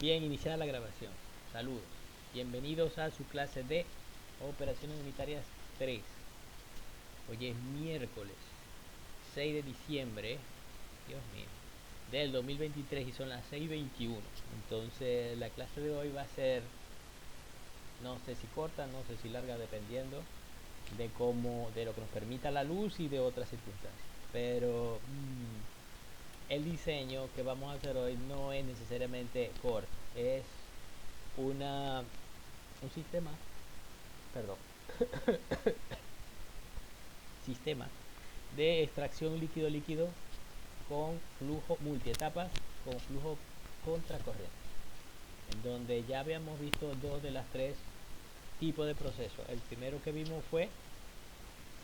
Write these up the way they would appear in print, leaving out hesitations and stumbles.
Bien, iniciada la grabación. Saludos. Bienvenidos a su clase de Operaciones Unitarias 3. Hoy es miércoles 6 de diciembre, Dios mío, del 2023 y son las 6:21. Entonces la clase de hoy va a ser, no sé si corta, no sé si larga, dependiendo de lo que nos permita la luz y de otras circunstancias. Pero el diseño que vamos a hacer hoy no es necesariamente corto, es una un perdón, sistema de extracción líquido-líquido con flujo multietapas, con flujo contracorriente, en donde ya habíamos visto dos de las tres tipos de procesos. El primero que vimos fue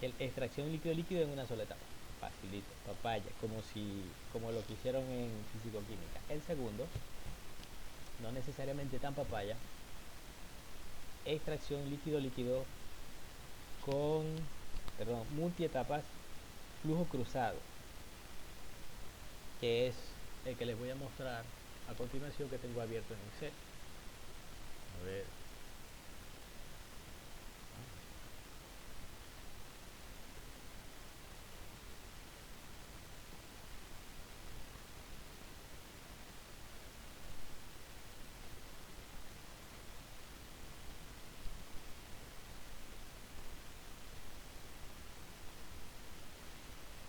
el extracción líquido-líquido en una sola etapa. Facilito, papaya, como lo que hicieron en físico-química. El segundo, no necesariamente tan papaya, extracción líquido-líquido con, perdón, multietapas, flujo cruzado, que es el que les voy a mostrar a continuación, que tengo abierto en Excel. A ver.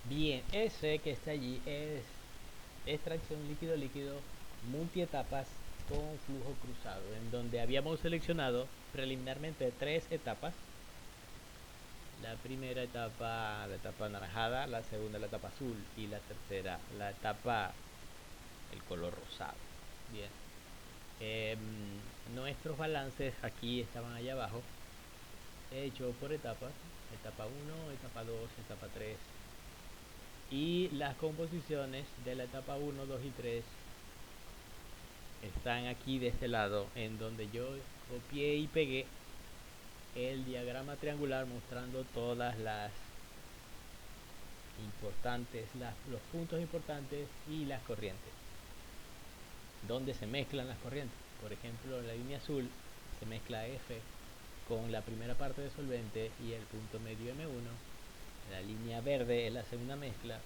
Bien, ese que está allí es extracción líquido-líquido multietapas con flujo cruzado, en donde habíamos seleccionado preliminarmente tres etapas. La primera etapa, la etapa anaranjada, la segunda, la etapa azul, y la tercera, la etapa, el color rosado. Bien. Nuestros balances aquí estaban allá abajo, hechos por etapas: etapa 1, etapa 2, etapa 3, y las composiciones de la etapa 1, 2 y 3 están aquí de este lado, en donde yo copié y pegué el diagrama triangular mostrando todas las importantes, los puntos importantes y las corrientes, donde se mezclan las corrientes. Por ejemplo, en la línea azul se mezcla F con la primera parte de solvente y el punto medio M1. La línea verde es la segunda mezcla,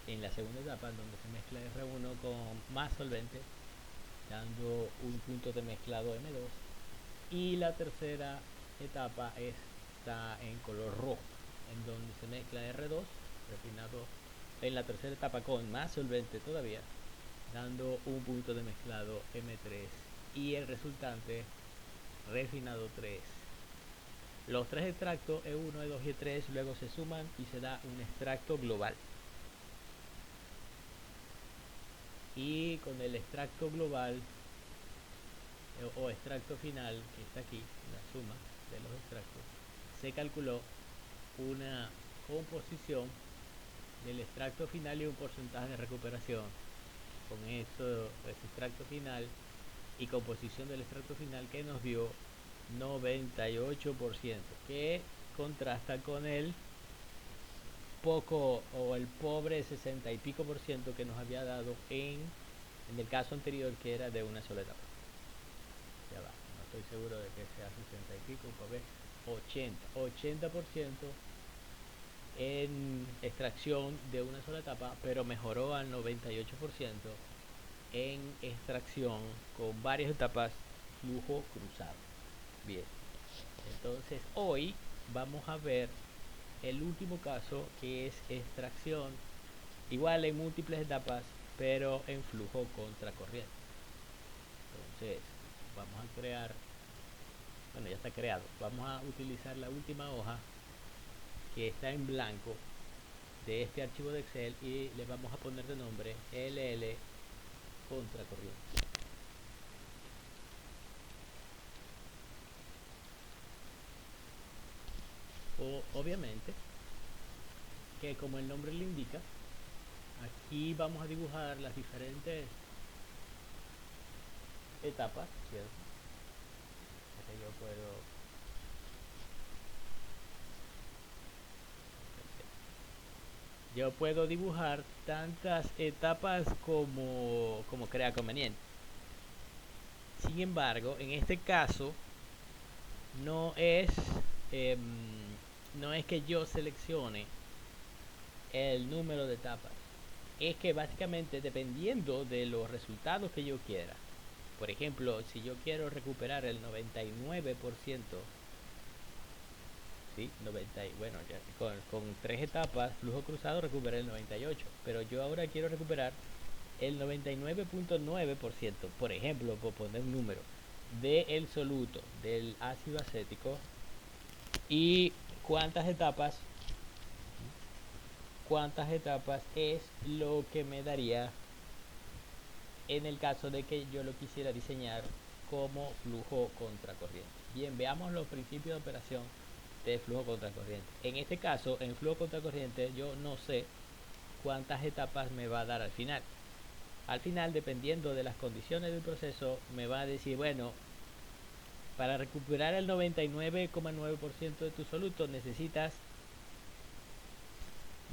en la segunda etapa, donde se mezcla R1 con más solvente, dando un punto de mezclado M2. Y la tercera etapa está en color rojo, en donde se mezcla R2 refinado en la tercera etapa con más solvente todavía, dando un punto de mezclado M3 y el resultante refinado 3. Los tres extractos E1, E2 y E3 luego se suman y se da un extracto global. Y con el extracto global o extracto final, que está aquí, la suma de los extractos, se calculó una composición del extracto final y un porcentaje de recuperación. Con esto, ese extracto final y composición del extracto final, que nos dio 98%, que contrasta con el poco o el pobre 60 y pico por ciento que nos había dado en el caso anterior, que era de una sola etapa. Ya va, no estoy seguro de que sea 60 y pico, pues ver, 80% en extracción de una sola etapa, pero mejoró al 98% en extracción con varias etapas, flujo cruzado. Bien, entonces hoy vamos a ver el último caso, que es extracción igual en múltiples etapas, pero en flujo contracorriente. Entonces vamos a crear, bueno, ya está creado, vamos a utilizar la última hoja que está en blanco de este archivo de Excel y le vamos a poner de nombre LL contracorriente. Obviamente que, como el nombre le indica, aquí vamos a dibujar las diferentes etapas, ¿cierto? Que yo puedo, dibujar tantas etapas como crea conveniente. Sin embargo, en este caso no es, em, no es que yo seleccione el número de etapas. Es que básicamente dependiendo de los resultados que yo quiera, por ejemplo, si yo quiero recuperar el 99%, ¿sí? 90, bueno, ya con 3 etapas, flujo cruzado recuperé el 98%, pero yo ahora quiero recuperar el 99.9%, por ejemplo, por poner un número, del soluto, del ácido acético, y cuántas etapas es lo que me daría en el caso de que yo lo quisiera diseñar como flujo contracorriente. Bien, veamos los principios de operación de flujo contracorriente. En este caso, en flujo contracorriente, yo no sé cuántas etapas me va a dar al final. Al final, dependiendo de las condiciones del proceso, me va a decir, bueno, para recuperar el 99,9% de tu soluto necesitas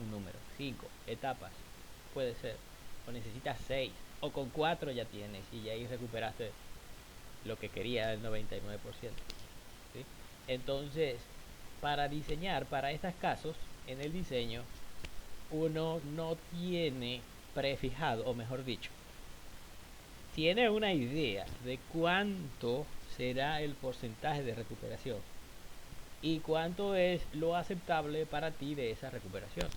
un número, 5 etapas, puede ser, o necesitas 6, o con 4 ya tienes y ya ahí recuperaste lo que quería el 99%. ¿Sí? Entonces, para diseñar, para estos casos, en el diseño, uno no tiene prefijado, o mejor dicho, tiene una idea de cuánto será el porcentaje de recuperación y cuánto es lo aceptable para ti de esa recuperación.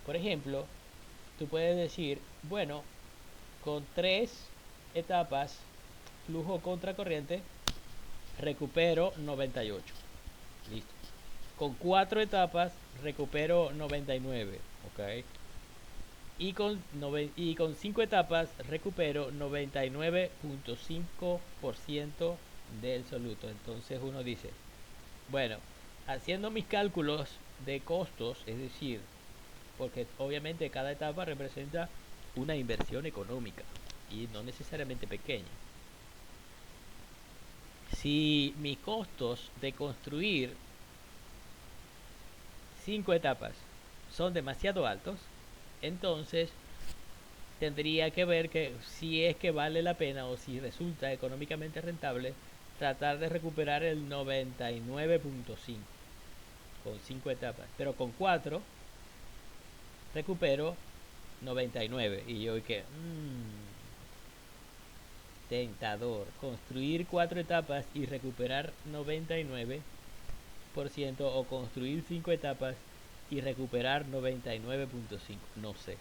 Por ejemplo, tú puedes decir, bueno, con 3 etapas, flujo contracorriente, recupero 98. Listo. Con 4 etapas, recupero 99. Ok. Y con 5 etapas, recupero 99.5% del soluto. Entonces uno dice, bueno, haciendo mis cálculos de costos, es decir, porque obviamente cada etapa representa una inversión económica y no necesariamente pequeña. Si mis costos de construir 5 etapas son demasiado altos, entonces tendría que ver que si es que vale la pena o si resulta económicamente rentable tratar de recuperar el 99.5 con 5 etapas, pero con 4 recupero 99 y yo que tentador construir 4 etapas y recuperar 99% o construir 5 etapas y recuperar 99.5, no sé.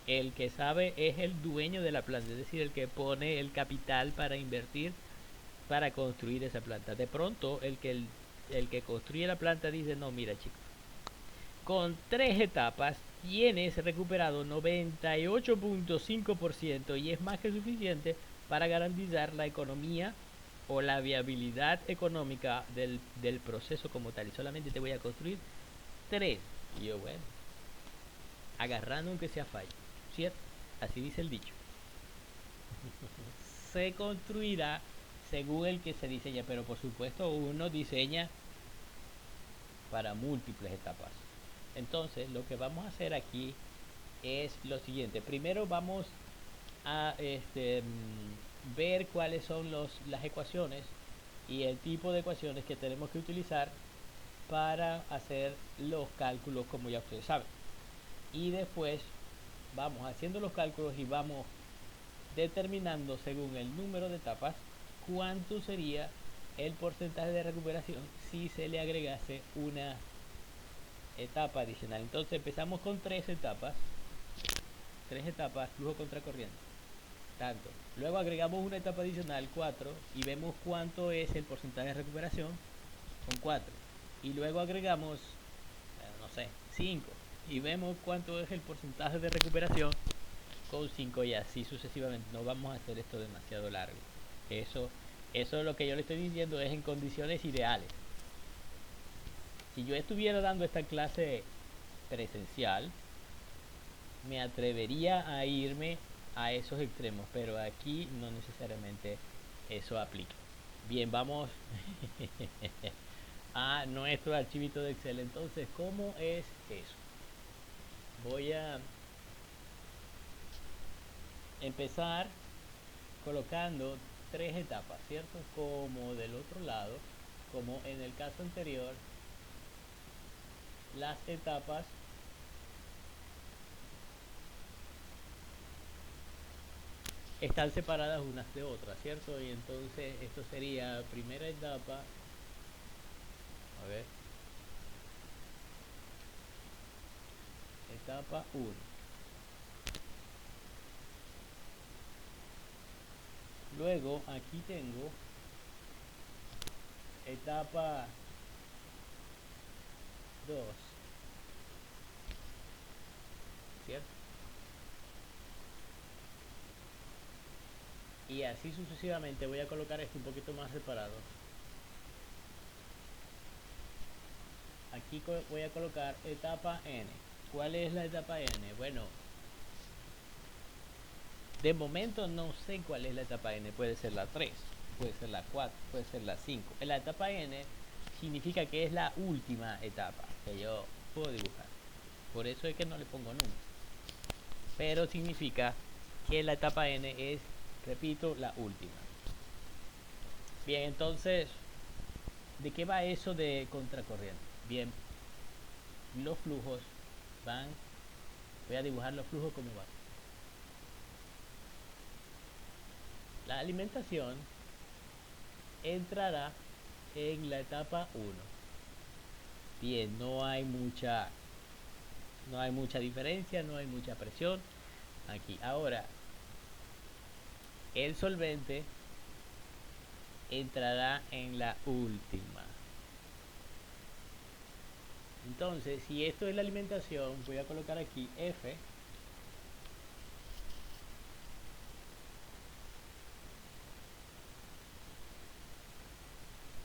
El que sabe es el dueño de la planta, es decir, el que pone el capital para invertir para construir esa planta. De pronto el que construye la planta dice, no, mira chicos, con 3 etapas tienes recuperado 98.5% y es más que suficiente para garantizar la economía o la viabilidad económica del proceso como tal. Y solamente te voy a construir 3. Y yo, bueno, agarrando aunque sea fallo, ¿cierto? Así dice el dicho. Se construirá según el que se diseña, pero por supuesto uno diseña para múltiples etapas. Entonces lo que vamos a hacer aquí es lo siguiente. Primero vamos a ver cuáles son las ecuaciones y el tipo de ecuaciones que tenemos que utilizar para hacer los cálculos, como ya ustedes saben. Y después vamos haciendo los cálculos y vamos determinando según el número de etapas cuánto sería el porcentaje de recuperación si se le agregase una etapa adicional. Entonces empezamos con 3 etapas, flujo contracorriente, tanto. Luego agregamos una etapa adicional, 4, y vemos cuánto es el porcentaje de recuperación con 4. Y luego agregamos, no sé, 5, y vemos cuánto es el porcentaje de recuperación con 5 y así sucesivamente. No vamos a hacer esto demasiado largo. Eso es lo que yo le estoy diciendo, es en condiciones ideales. Si yo estuviera dando esta clase presencial, me atrevería a irme a esos extremos, pero aquí no necesariamente eso aplica. Bien, vamos a nuestro archivito de Excel. Entonces, ¿cómo es eso? Voy a empezar colocando tres etapas, ¿cierto? Como del otro lado, como en el caso anterior, las etapas están separadas unas de otras, ¿cierto? Y entonces esto sería primera etapa, a ver, etapa uno. Luego aquí tengo etapa 2, ¿cierto? Y así sucesivamente voy a colocar esto un poquito más separado. Aquí voy a colocar etapa n. ¿Cuál es la etapa n? Bueno, de momento no sé cuál es la etapa n. Puede ser la 3, puede ser la 4, puede ser la 5. La etapa n significa que es la última etapa que yo puedo dibujar. Por eso es que no le pongo número. Pero significa que la etapa n es, repito, la última. Bien, entonces, ¿de qué va eso de contracorriente? Bien, los flujos van, voy a dibujar los flujos como van. La alimentación entrará en la etapa 1. Bien, no hay mucha diferencia, no hay mucha presión aquí. Ahora, el solvente entrará en la última. Entonces, si esto es la alimentación, voy a colocar aquí F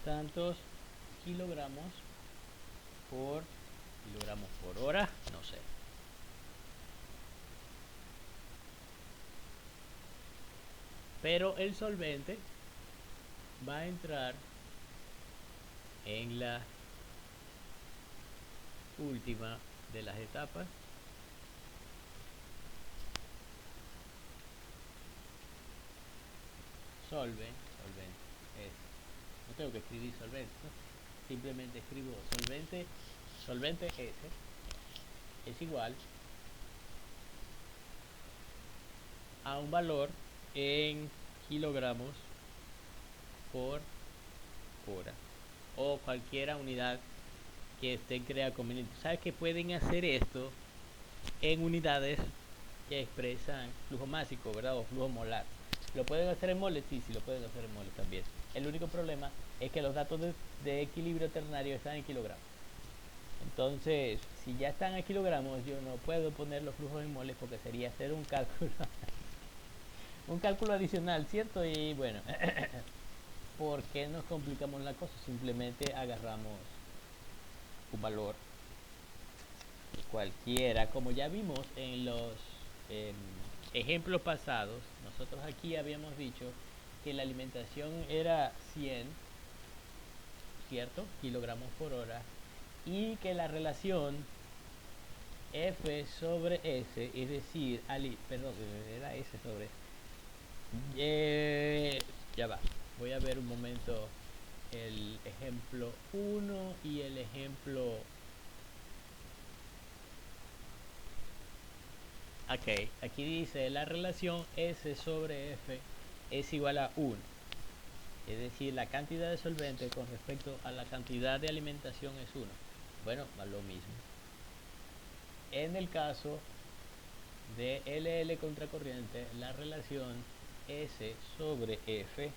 tantos kilogramos por hora, no sé. Pero el solvente va a entrar en la última de las etapas. Solvente es, no tengo que escribir solvente, ¿no? Simplemente escribo solvente S es igual a un valor en kilogramos por hora o cualquier unidad que usted crea conveniente. ¿Sabes que pueden hacer esto en unidades que expresan flujo másico, ¿verdad? O flujo molar? ¿Lo pueden hacer en moles? Sí, sí lo pueden hacer en moles también. El único problema es que los datos de equilibrio ternario están en kilogramos. Entonces, si ya están a kilogramos, yo no puedo poner los flujos en moles porque sería hacer un cálculo, un cálculo adicional, ¿cierto? Y bueno, ¿por qué nos complicamos la cosa? Simplemente agarramos un valor cualquiera, como ya vimos en los eh, ejemplos pasados. Nosotros aquí habíamos dicho que la alimentación era 100, ¿cierto? Kilogramos por hora, y que la relación F sobre S, es decir, perdón, era S sobre ya va, voy a ver un momento el ejemplo 1 y el ejemplo. Ok, aquí dice la relación S sobre F es igual a 1, es decir, la cantidad de solvente con respecto a la cantidad de alimentación es 1. Bueno, va lo mismo. En el caso de LL contracorriente, la relación S sobre F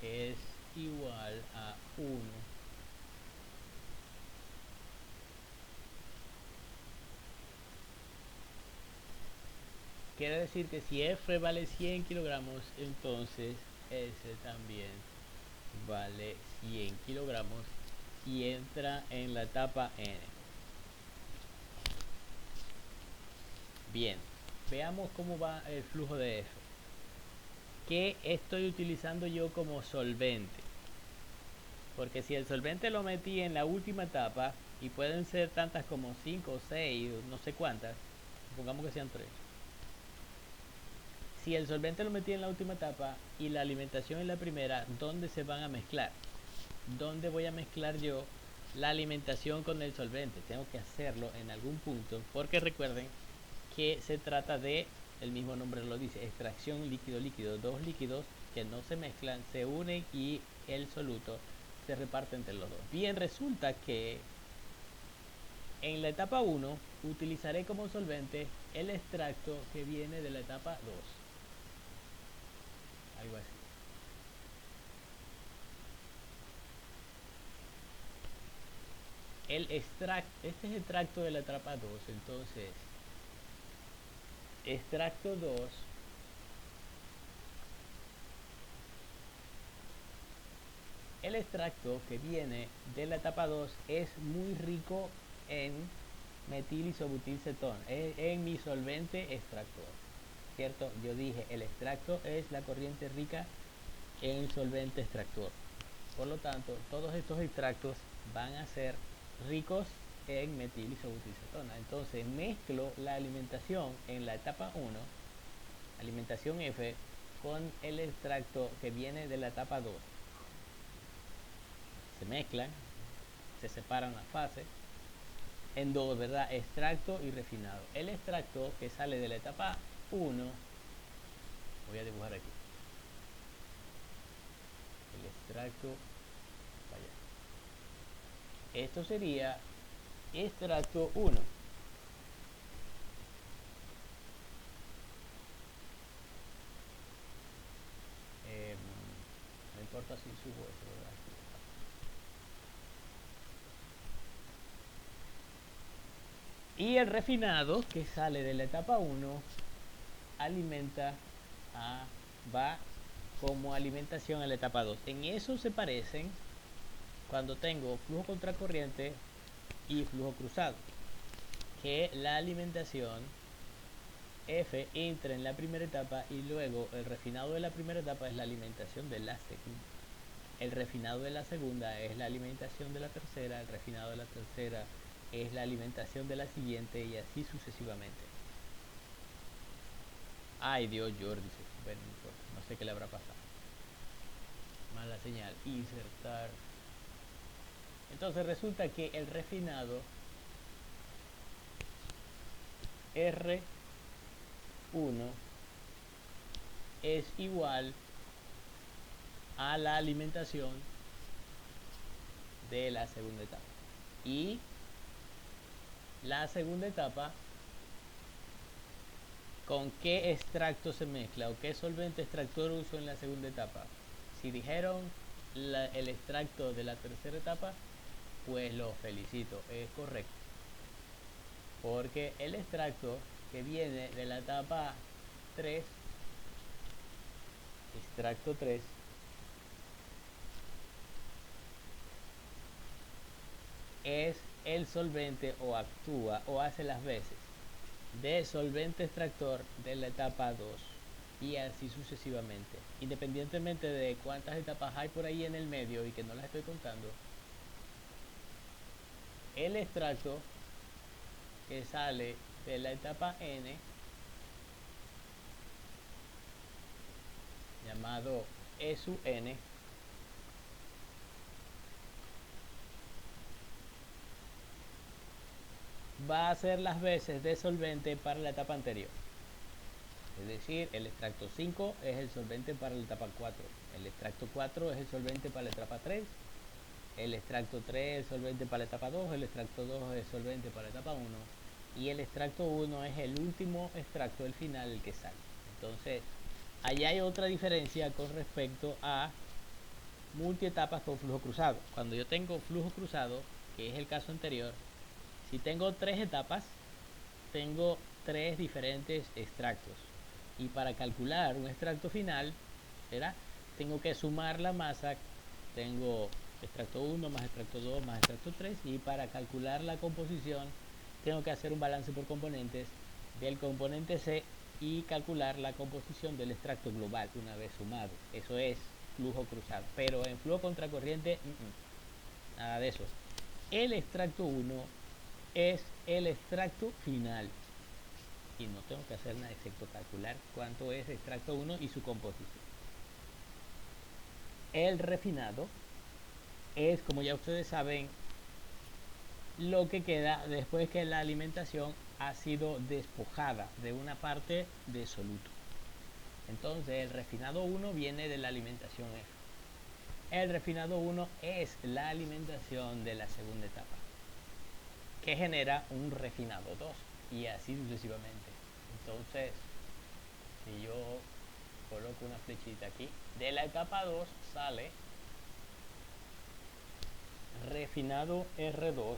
es igual a 1. Quiere decir que si F vale 100 kilogramos, entonces S también vale 100 kilogramos y entra en la etapa N. Bien, veamos cómo va el flujo de F. ¿Qué estoy utilizando yo como solvente? Porque si el solvente lo metí en la última etapa, y pueden ser tantas como 5 o 6, no sé cuántas, Supongamos que sean 3. Si el solvente lo metí en la última etapa y la alimentación en la primera, ¿dónde se van a mezclar? ¿Dónde voy a mezclar yo la alimentación con el solvente? Tengo que hacerlo en algún punto, porque recuerden que se trata de, el mismo nombre lo dice, extracción líquido-líquido. Dos líquidos que no se mezclan, se unen y el soluto se reparte entre los dos. Bien, resulta que en la etapa 1 utilizaré como solvente el extracto que viene de la etapa 2. Algo así. Este es extracto de la etapa 2. Entonces, extracto 2. El extracto que viene de la etapa 2 es muy rico en metilisobutilcetón, en mi solvente extractor, ¿cierto? Yo dije, el extracto es la corriente rica en solvente extractor. Por lo tanto, todos estos extractos van a ser ricos en metilisobutilcetona. Entonces, mezclo la alimentación en la etapa 1, alimentación F, con el extracto que viene de la etapa 2. Se mezclan, se separan las fases en dos, ¿verdad? Extracto y refinado. El extracto que sale de la etapa 1, voy a dibujar aquí. El extracto, vaya. Esto sería extracto 1. No importa si subo esto, ¿verdad? Y el refinado que sale de la etapa 1 alimenta va como alimentación a la etapa 2. En eso se parecen cuando tengo flujo contracorriente y flujo cruzado, que la alimentación F entra en la primera etapa y luego el refinado de la primera etapa es la alimentación de la segunda. El refinado de la segunda es la alimentación de la tercera, el refinado de la tercera es la alimentación de la siguiente y así sucesivamente. Ay Dios, Jordi, bueno, no sé qué le habrá pasado. Mala señal, insertar. Entonces resulta que el refinado R1 es igual a la alimentación de la segunda etapa. Y la segunda etapa, ¿con qué extracto se mezcla o qué solvente extractor uso en la segunda etapa? Si dijeron el extracto de la tercera etapa, pues lo felicito, es correcto. Porque el extracto que viene de la etapa 3, extracto 3, es el solvente o actúa o hace las veces de solvente extractor de la etapa 2 y así sucesivamente, independientemente de cuántas etapas hay por ahí en el medio y que no las estoy contando. El extracto que sale de la etapa N, llamado E sub N, va a hacer las veces de solvente para la etapa anterior. Es decir, el extracto 5 es el solvente para la etapa 4, el extracto 4 es el solvente para la etapa 3, el extracto 3 es el solvente para la etapa 2, el extracto 2 es el solvente para la etapa 1 y el extracto 1 es el último extracto, el final, el que sale. Entonces, allá hay otra diferencia con respecto a multietapas con flujo cruzado. Cuando yo tengo flujo cruzado, que es el caso anterior, si tengo 3 etapas, tengo 3 diferentes extractos. Y para calcular un extracto final, ¿verdad? Tengo que sumar la masa. Tengo extracto 1 más extracto 2 más extracto 3. Y para calcular la composición, tengo que hacer un balance por componentes del componente C y calcular la composición del extracto global una vez sumado. Eso es flujo cruzado. Pero en flujo contracorriente, nada de eso. El extracto 1 es el extracto final. y no tengo que hacer nada excepto calcular cuánto es extracto 1 y su composición. El refinado es, como ya ustedes saben, lo que queda después que la alimentación ha sido despojada de una parte de soluto. Entonces el refinado 1 viene de la alimentación F. El refinado 1 es la alimentación de la segunda etapa, que genera un refinado 2 y así sucesivamente. Entonces, si yo coloco una flechita aquí, de la etapa 2 sale refinado R2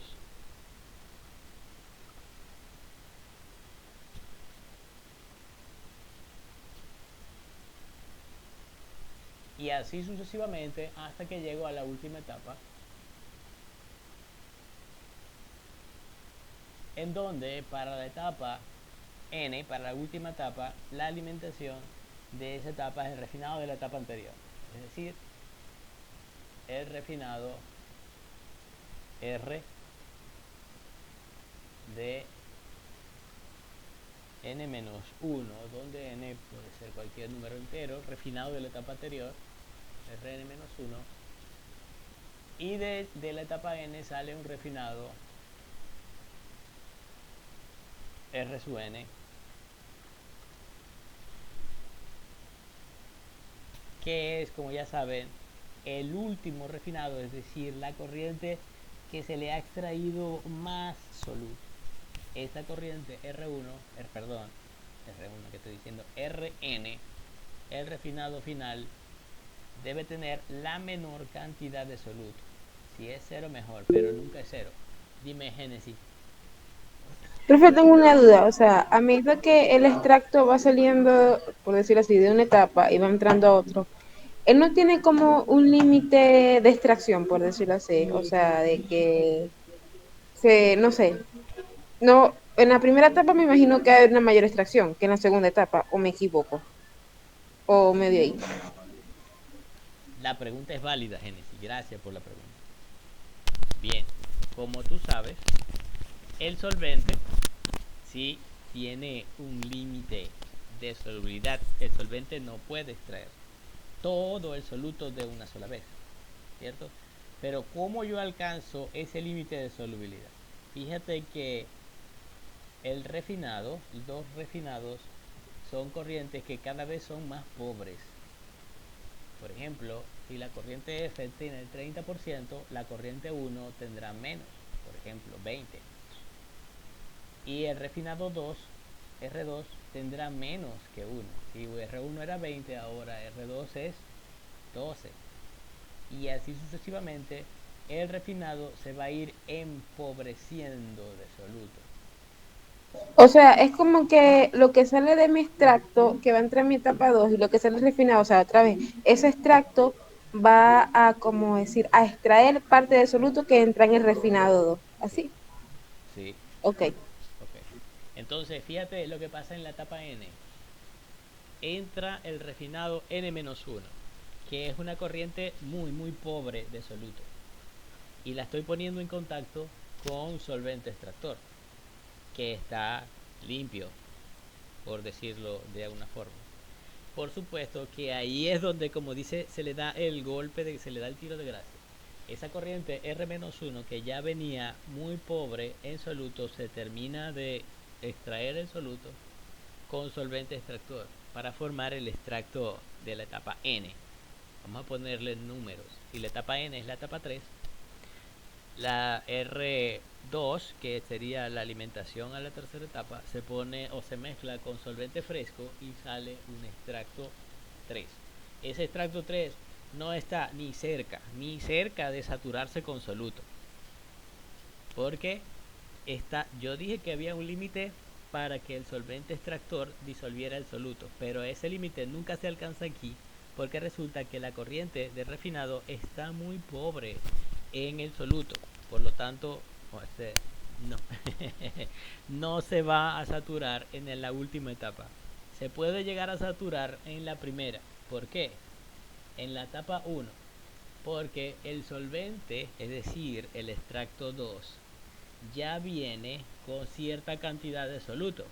y así sucesivamente hasta que llego a la última etapa, en donde para la etapa N, para la última etapa, la alimentación de esa etapa es el refinado de la etapa anterior, es decir, el refinado R de n-1, donde n puede ser cualquier número entero, refinado de la etapa anterior, Rn-1, y de la etapa n sale un refinado R sub n, que es, como ya saben, el último refinado, es decir, la corriente que se le ha extraído más soluto. Esta corriente R1, que estoy diciendo, Rn, el refinado final, debe tener la menor cantidad de soluto. Si es 0 mejor, pero nunca es 0. Dime, Génesis. Profe, tengo una duda, o sea, a medida que el extracto va saliendo, por decirlo así, de una etapa y va entrando a otro, él no tiene como un límite de extracción, por decirlo así, o sea, de que no sé, no, en la primera etapa me imagino que hay una mayor extracción que en la segunda etapa, o me equivoco, o medio ahí. La pregunta es válida, Génesis. Gracias por la pregunta. Bien, como tú sabes, el solvente sí tiene un límite de solubilidad. El solvente no puede extraer todo el soluto de una sola vez, ¿cierto? Pero ¿cómo yo alcanzo ese límite de solubilidad? Fíjate que los refinados, son corrientes que cada vez son más pobres. Por ejemplo, si la corriente F tiene el 30%, la corriente 1 tendrá menos, por ejemplo, 20. Y el refinado 2, R2, tendrá menos que 1. Si R1 era 20, ahora R2 es 12. Y así sucesivamente, el refinado se va a ir empobreciendo de soluto. O sea, es como que lo que sale de mi extracto, que va entre mi etapa 2 y lo que sale refinado, o sea, otra vez, ese extracto va a, como decir, a extraer parte del soluto que entra en el refinado 2. Sí, ¿Así? sí, Ok. ok. Entonces, fíjate lo que pasa en la etapa N. Entra el refinado N-1, que es una corriente muy, muy pobre de soluto. Y la estoy poniendo en contacto con un solvente extractor, que está limpio, por decirlo de alguna forma. Por supuesto que ahí es donde, como dice, se le da el golpe, se le da el tiro de gracia. Esa corriente R-1 que ya venía muy pobre en soluto, se termina de extraer el soluto con solvente extractor para formar el extracto de la etapa N. Vamos a ponerle números. Si la etapa N es la etapa 3, la R2, que sería la alimentación a la tercera etapa, se pone o se mezcla con solvente fresco y sale un extracto 3. Ese extracto 3 no está ni cerca de saturarse con soluto. Porque yo dije que había un límite para que el solvente extractor disolviera el soluto, pero ese límite nunca se alcanza aquí porque resulta que la corriente de refinado está muy pobre en el soluto, por lo tanto no, no se va a saturar en la última etapa. Se puede llegar a saturar en la primera. ¿Por qué? En la etapa 1, porque el solvente, es decir, el extracto 2, ya viene con cierta cantidad de soluto.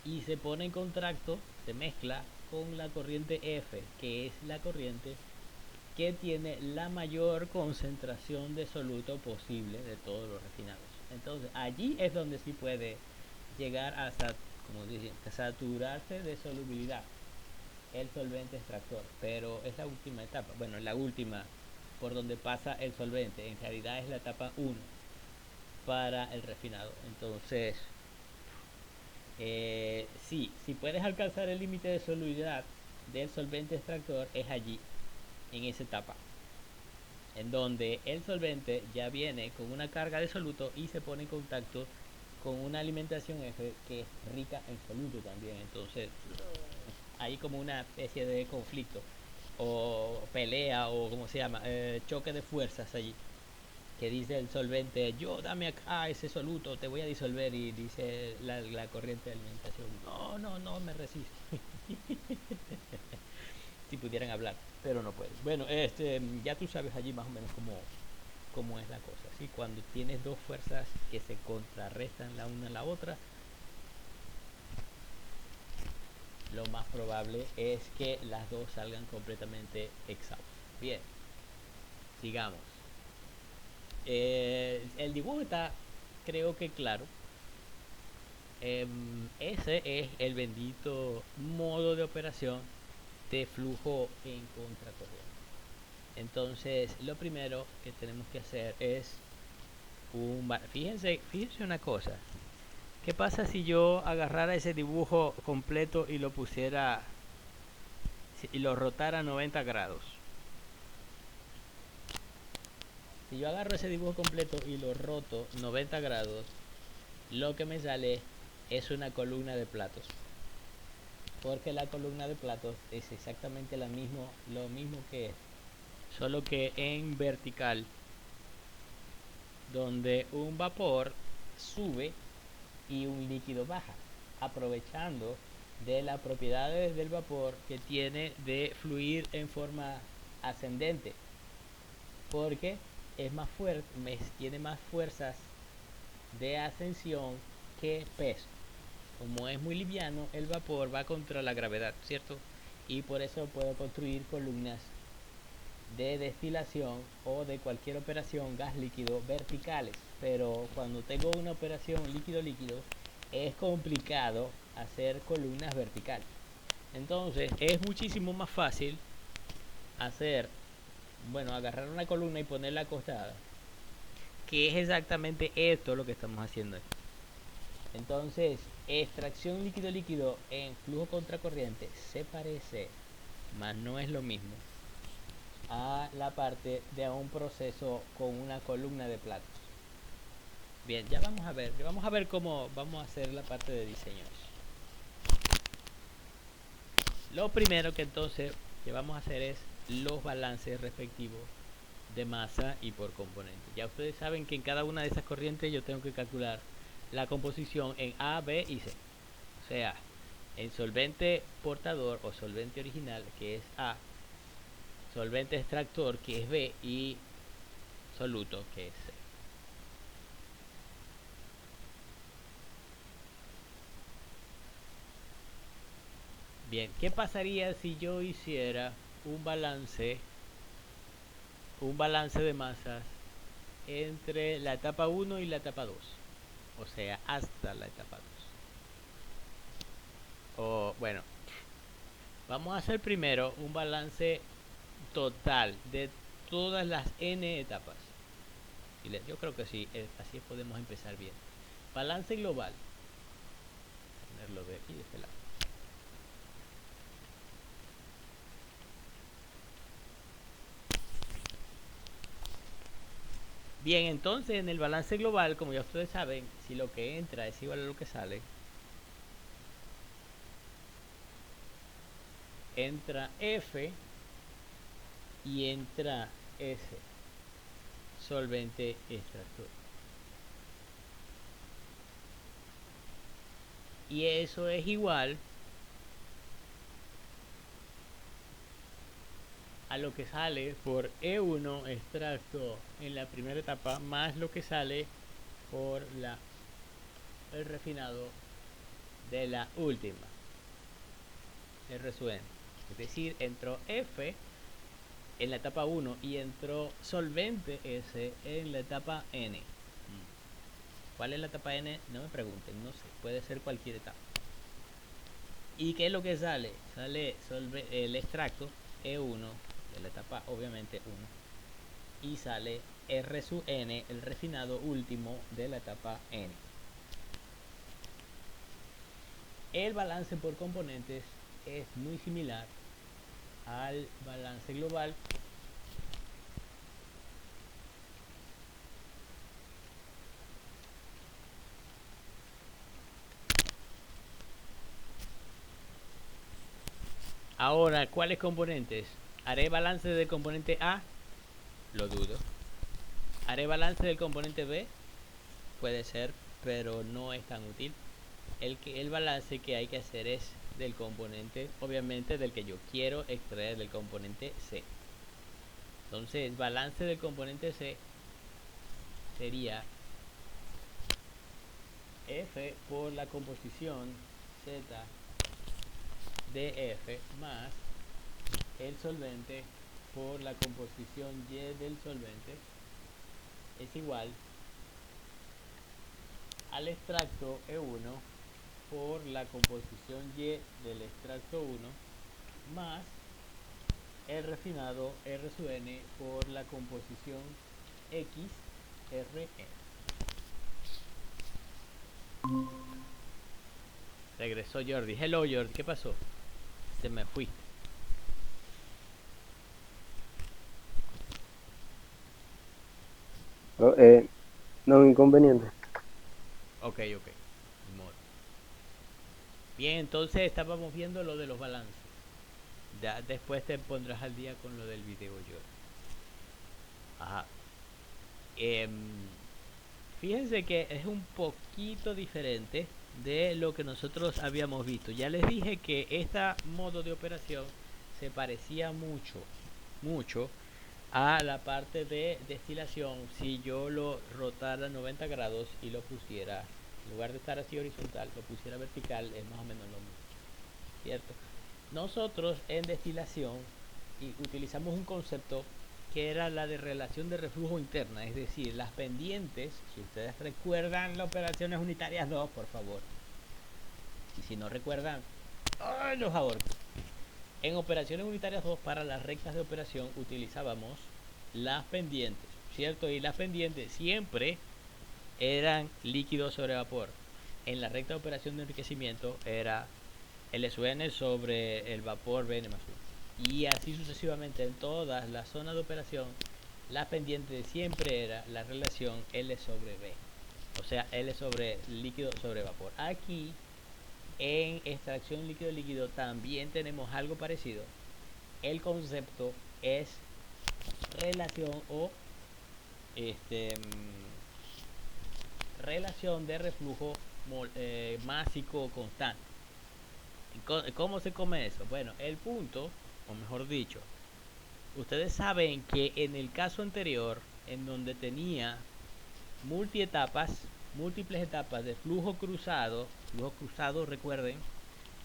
y se pone en contacto, se mezcla con la corriente F, que es la corriente que tiene la mayor concentración de soluto posible de todos los refinados. Entonces allí es donde sí puede llegar hasta, como dicen, saturarse de solubilidad el solvente extractor, pero es la última etapa, bueno, la última por donde pasa el solvente, en realidad es la etapa 1 para el refinado. Entonces, sí, si puedes alcanzar el límite de solubilidad del solvente extractor, es allí, en esa etapa, en donde el solvente ya viene con una carga de soluto y se pone en contacto con una alimentación F que es rica en soluto también. Entonces hay como una especie de conflicto o pelea o como se llama, choque de fuerzas allí, que dice el solvente, yo dame acá ese soluto, te voy a disolver, y dice la corriente de alimentación, no, no, no, me resisto. Si pudieran hablar, pero no pueden. Bueno, ya tú sabes allí más o menos cómo es la cosa. ¿Sí? Cuando tienes dos fuerzas que se contrarrestan la una a la otra, lo más probable es que las dos salgan completamente exhaustas. Bien, sigamos. El dibujo está, creo que claro. Ese es el bendito modo de operación de flujo en contracorriente. Entonces, lo primero que tenemos que hacer es fíjense una cosa. ¿Qué pasa si yo agarrara ese dibujo completo y lo pusiera y lo rotara a 90 grados? Si yo agarro ese dibujo completo y lo roto 90 grados, lo que me sale es una columna de platos. Porque la columna de platos es exactamente lo mismo que es, solo que en vertical, donde un vapor sube y un líquido baja, aprovechando de las propiedades del vapor que tiene de fluir en forma ascendente, porque es más fuerte, tiene más fuerzas de ascensión que peso. Como es muy liviano, el vapor va contra la gravedad, ¿cierto? Y por eso puedo construir columnas de destilación o de cualquier operación gas líquido verticales. Pero cuando tengo una operación líquido-líquido, es complicado hacer columnas verticales. Entonces es muchísimo más fácil hacer, bueno, agarrar una columna y ponerla acostada, que es exactamente esto lo que estamos haciendo aquí. Entonces, extracción líquido-líquido en flujo contracorriente se parece, mas no es lo mismo, a la parte de un proceso con una columna de platos. Bien, ya vamos a ver cómo vamos a hacer la parte de diseño. Lo primero que entonces que vamos a hacer es los balances respectivos de masa y por componente. Ya ustedes saben que en cada una de esas corrientes yo tengo que calcular la composición en A, B y C. O sea, en solvente portador o solvente original, que es A, solvente extractor, que es B, y soluto, que es C. Bien, ¿qué pasaría si yo hiciera un balance de masas entre la etapa 1 y la etapa 2? O sea, hasta la etapa 2. O bueno, vamos a hacer primero un balance total de todas las n etapas. Yo creo que sí, así podemos empezar bien. Balance global. Ponerlo de aquí de este lado. Bien, entonces en el balance global, como ya ustedes saben, si lo que entra es igual a lo que sale, entra F y entra S, solvente extractor. Y eso es igual a lo que sale por E1 extracto en la primera etapa más lo que sale por el refinado de la última, R sub n. Es decir, entró F en la etapa 1 y entró solvente S en la etapa N. ¿Cuál es la etapa N? No me pregunten, no sé, puede ser cualquier etapa. ¿Y qué es lo que sale? Sale el extracto E1 de la etapa obviamente 1 y sale R sub n, el refinado último de la etapa N. El balance por componentes es muy similar al balance global. Ahora, ¿cuáles componentes? ¿Haré balance del componente A? Lo dudo. ¿Haré balance del componente B? Puede ser, pero no es tan útil. El balance que hay que hacer es del componente, obviamente del que yo quiero extraer, del componente C. Entonces, el balance del componente C sería F por la composición Z de F más el solvente por la composición Y del solvente es igual al extracto E1 por la composición Y del extracto 1 más el refinado R sub n por la composición X R n. Regresó Jordi. Hello Jordi, ¿qué pasó? Se me fuiste. No, no inconveniente. Ok. Bien, entonces estábamos viendo lo de los balances. Ya después te pondrás al día con lo del video Jordi. Ajá. Fíjense que es un poquito diferente de lo que nosotros habíamos visto. Ya les dije que este modo de operación se parecía mucho a la parte de destilación si yo lo rotara 90 grados y lo pusiera, en lugar de estar así horizontal, lo pusiera vertical, es más o menos lo mismo, ¿cierto? Nosotros en destilación utilizamos un concepto que era la de relación de reflujo interna, es decir, las pendientes, si ustedes recuerdan las operaciones unitarias 2, por favor, y si no recuerdan, ¡ay, los ahorco! En operaciones unitarias 2 para las rectas de operación utilizábamos las pendientes, ¿cierto? Y las pendientes siempre eran líquido sobre vapor. En la recta de operación de enriquecimiento era L sub n sobre el vapor Bn más 1. Y así sucesivamente en todas las zonas de operación, la pendiente siempre era la relación L sobre B. O sea, L sobre líquido sobre vapor. Aquí, en extracción líquido-líquido, también tenemos algo parecido. El concepto es relación o relación de reflujo másico constante. ¿Cómo se come eso? Bueno, el punto, o mejor dicho, ustedes saben que en el caso anterior, en donde tenía múltiples etapas de flujo cruzado, recuerden,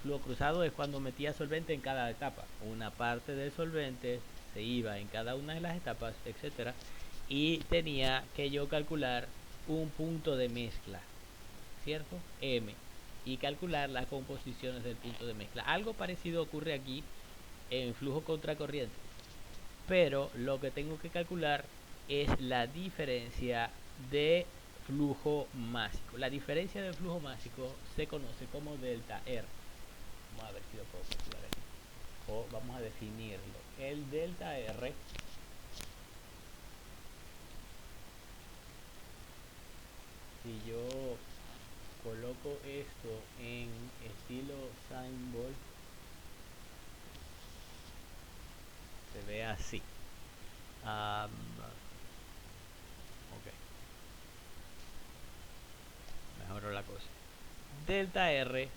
flujo cruzado es cuando metía solvente en cada etapa. Una parte del solvente se iba en cada una de las etapas, etcétera, y tenía que yo calcular un punto de mezcla, ¿cierto? M, y calcular las composiciones del punto de mezcla. Algo parecido ocurre aquí en flujo contracorriente, pero lo que tengo que calcular es la diferencia de flujo másico. La diferencia de flujo másico se conoce como delta R. Vamos a ver si lo puedo calcular aquí. O vamos a definirlo. El delta R si yo coloco esto en estilo symbol, se ve así. Ok, mejoró la cosa. Delta R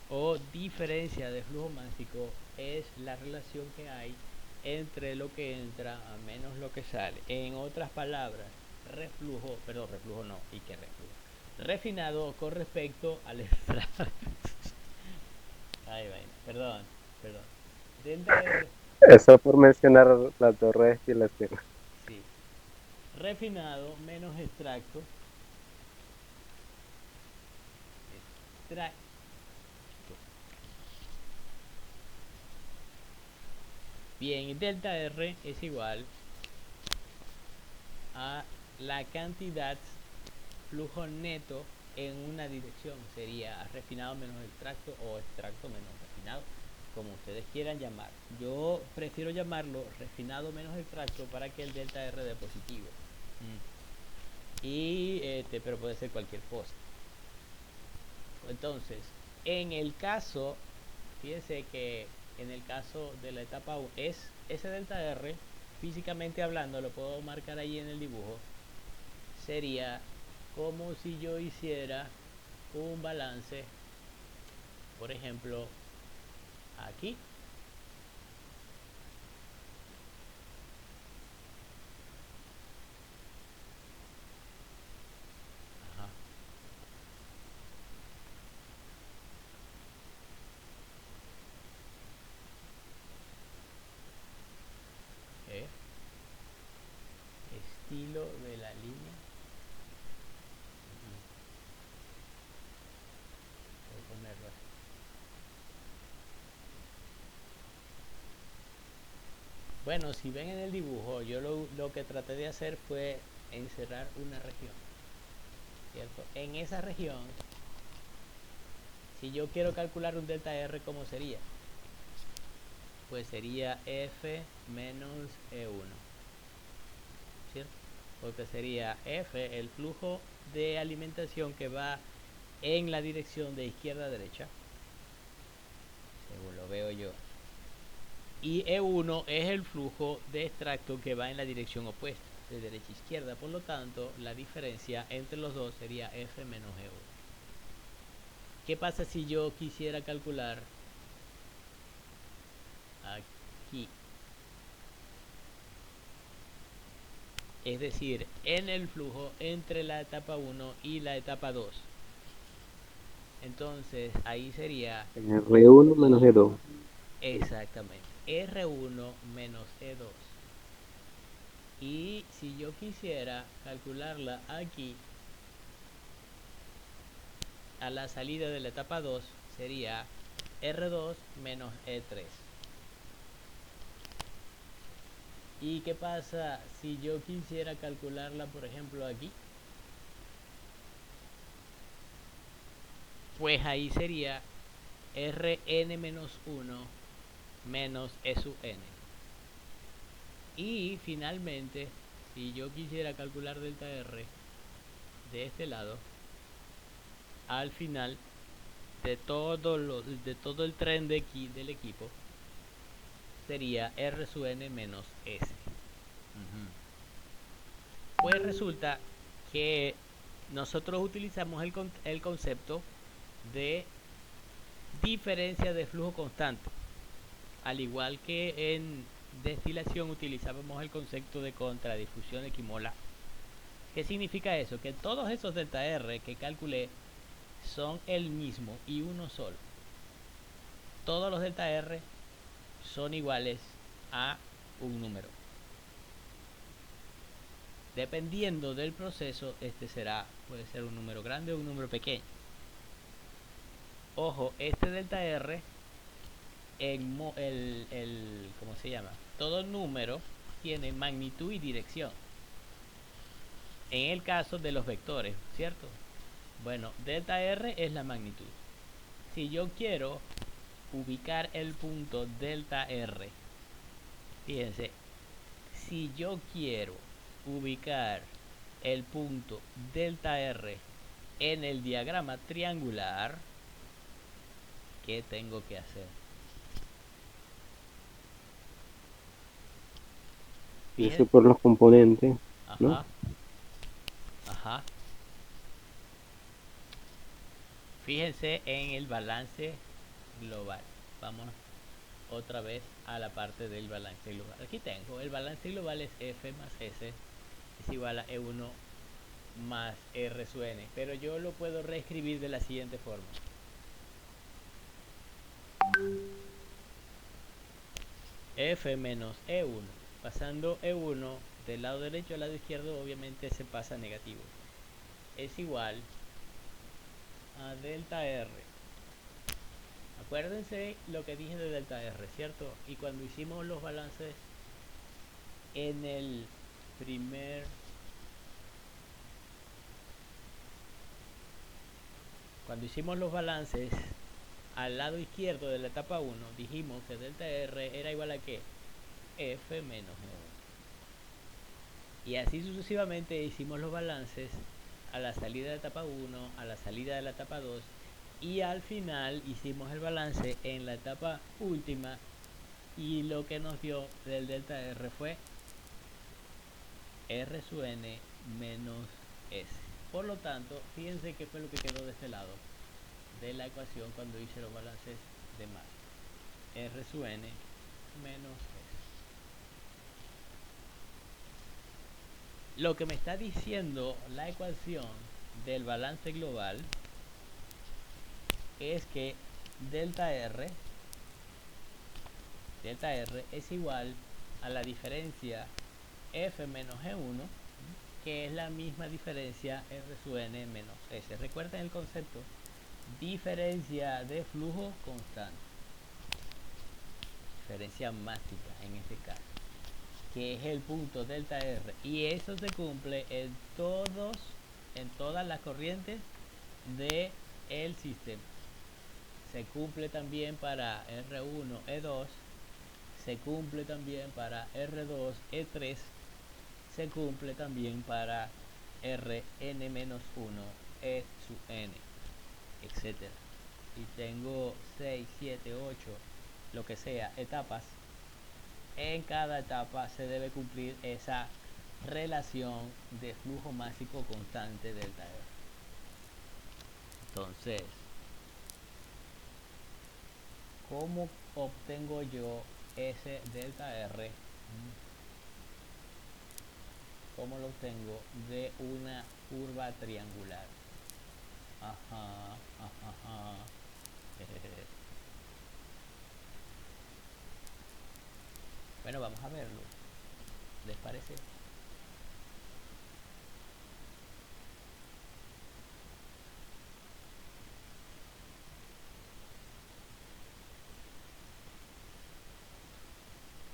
o diferencia de flujo másico es la relación que hay entre lo que entra a menos lo que sale. En otras palabras, reflujo no, ¿y qué reflujo? Refinado con respecto al extracto. Perdón, perdón. Delta R, Eso por mencionar la torre de destilación. sí. Refinado menos extracto. Extracto. Bien, delta R es igual a la cantidad flujo neto en una dirección. Sería refinado menos extracto o extracto menos refinado, como ustedes quieran llamar. Yo prefiero llamarlo refinado menos extracto para que el delta R dé positivo. Pero puede ser cualquier cosa. Entonces, en el caso, fíjense que en el caso de la etapa 1, es ese delta R, físicamente hablando, lo puedo marcar ahí en el dibujo, sería como si yo hiciera un balance, por ejemplo, aquí. Ajá. ¿Eh? Estilo de la línea. Voy a ponerlo así. Bueno, si ven en el dibujo, yo lo que traté de hacer fue encerrar una región, ¿cierto? En esa región, si yo quiero calcular un delta R, ¿cómo sería? Pues sería F menos E1, ¿cierto? Porque sería F, el flujo de alimentación que va en la dirección de izquierda a derecha, según lo veo yo. Y E1 es el flujo de extracto que va en la dirección opuesta, de derecha a izquierda. Por lo tanto, la diferencia entre los dos sería F menos E1. ¿Qué pasa si yo quisiera calcular aquí? Es decir, en el flujo entre la etapa 1 y la etapa 2. Entonces, ahí sería En el R1 menos E2. exactamente R1 menos E2. Y si yo quisiera calcularla aquí, a la salida de la etapa 2, sería R2 menos E3. ¿Y qué pasa si yo quisiera calcularla, por ejemplo, aquí? Pues ahí sería Rn menos 1 menos E sub n. Y finalmente, si yo quisiera calcular delta R de este lado, al final de todo el tren del equipo, sería R sub n menos S. Pues resulta que nosotros utilizamos el concepto de diferencia de flujo constante. Al igual que en destilación utilizábamos el concepto de contradifusión equimolar. ¿Qué significa eso? Que todos esos delta R que calculé son el mismo y uno solo. Todos los delta R son iguales a un número. Dependiendo del proceso, puede ser un número grande o un número pequeño. Ojo, este delta R, ¿cómo se llama? Todo número tiene magnitud y dirección. En el caso de los vectores, ¿cierto? Bueno, delta R es la magnitud. Si yo quiero ubicar el punto delta R, fíjense, si yo quiero ubicar el punto delta R en el diagrama triangular, ¿qué tengo que hacer? Eso por los componentes, ¿no? Ajá, ajá. Fíjense en el balance global. Vamos otra vez a la parte del balance global. Aquí tengo, el balance global es F más S es igual a E1 más R sub n, pero yo lo puedo reescribir de la siguiente forma. F menos E1. Pasando E1 del lado derecho al lado izquierdo, obviamente se pasa negativo. Es igual a delta R. Acuérdense lo que dije de delta R, ¿cierto? Y cuando hicimos los balances en el primer... Cuando hicimos los balances al lado izquierdo de la etapa 1, dijimos que delta R era igual a ¿qué? F menos E1. Y así sucesivamente hicimos los balances a la salida de la etapa 1, a la salida de la etapa 2 y al final hicimos el balance en la etapa última y lo que nos dio del delta R fue R sub n menos S. Por lo tanto, fíjense qué fue lo que quedó de este lado de la ecuación cuando hice los balances de masa. R sub n menos S. Lo que me está diciendo la ecuación del balance global es que delta R es igual a la diferencia F menos E1, que es la misma diferencia R sub n menos S. Recuerden el concepto, diferencia de flujo constante, diferencia másica en este caso, que es el punto delta R, y eso se cumple en todas las corrientes del sistema. Se cumple también para R1, E2, se cumple también para R2, E3, se cumple también para Rn-1, E sub n, etc. Y tengo 6, 7, 8, lo que sea, etapas. En cada etapa se debe cumplir esa relación de flujo másico constante delta R. Entonces, ¿cómo obtengo yo ese delta R? ¿Cómo lo obtengo? De una curva triangular. Ajá, ajá, ajá. Bueno, vamos a verlo. ¿Les parece?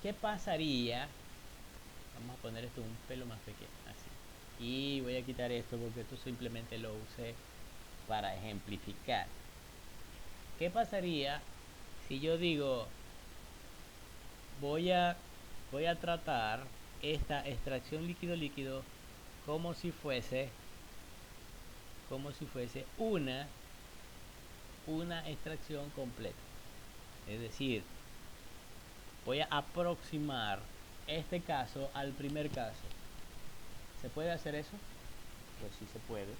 ¿Qué pasaría? Vamos a poner esto un pelo más pequeño, así. Y voy a quitar esto porque esto simplemente lo usé para ejemplificar. ¿Qué pasaría si yo digo voy a tratar esta extracción líquido-líquido como si fuese una extracción completa? Es decir, voy a aproximar este caso al primer caso. ¿Se puede hacer eso? Pues sí se puede.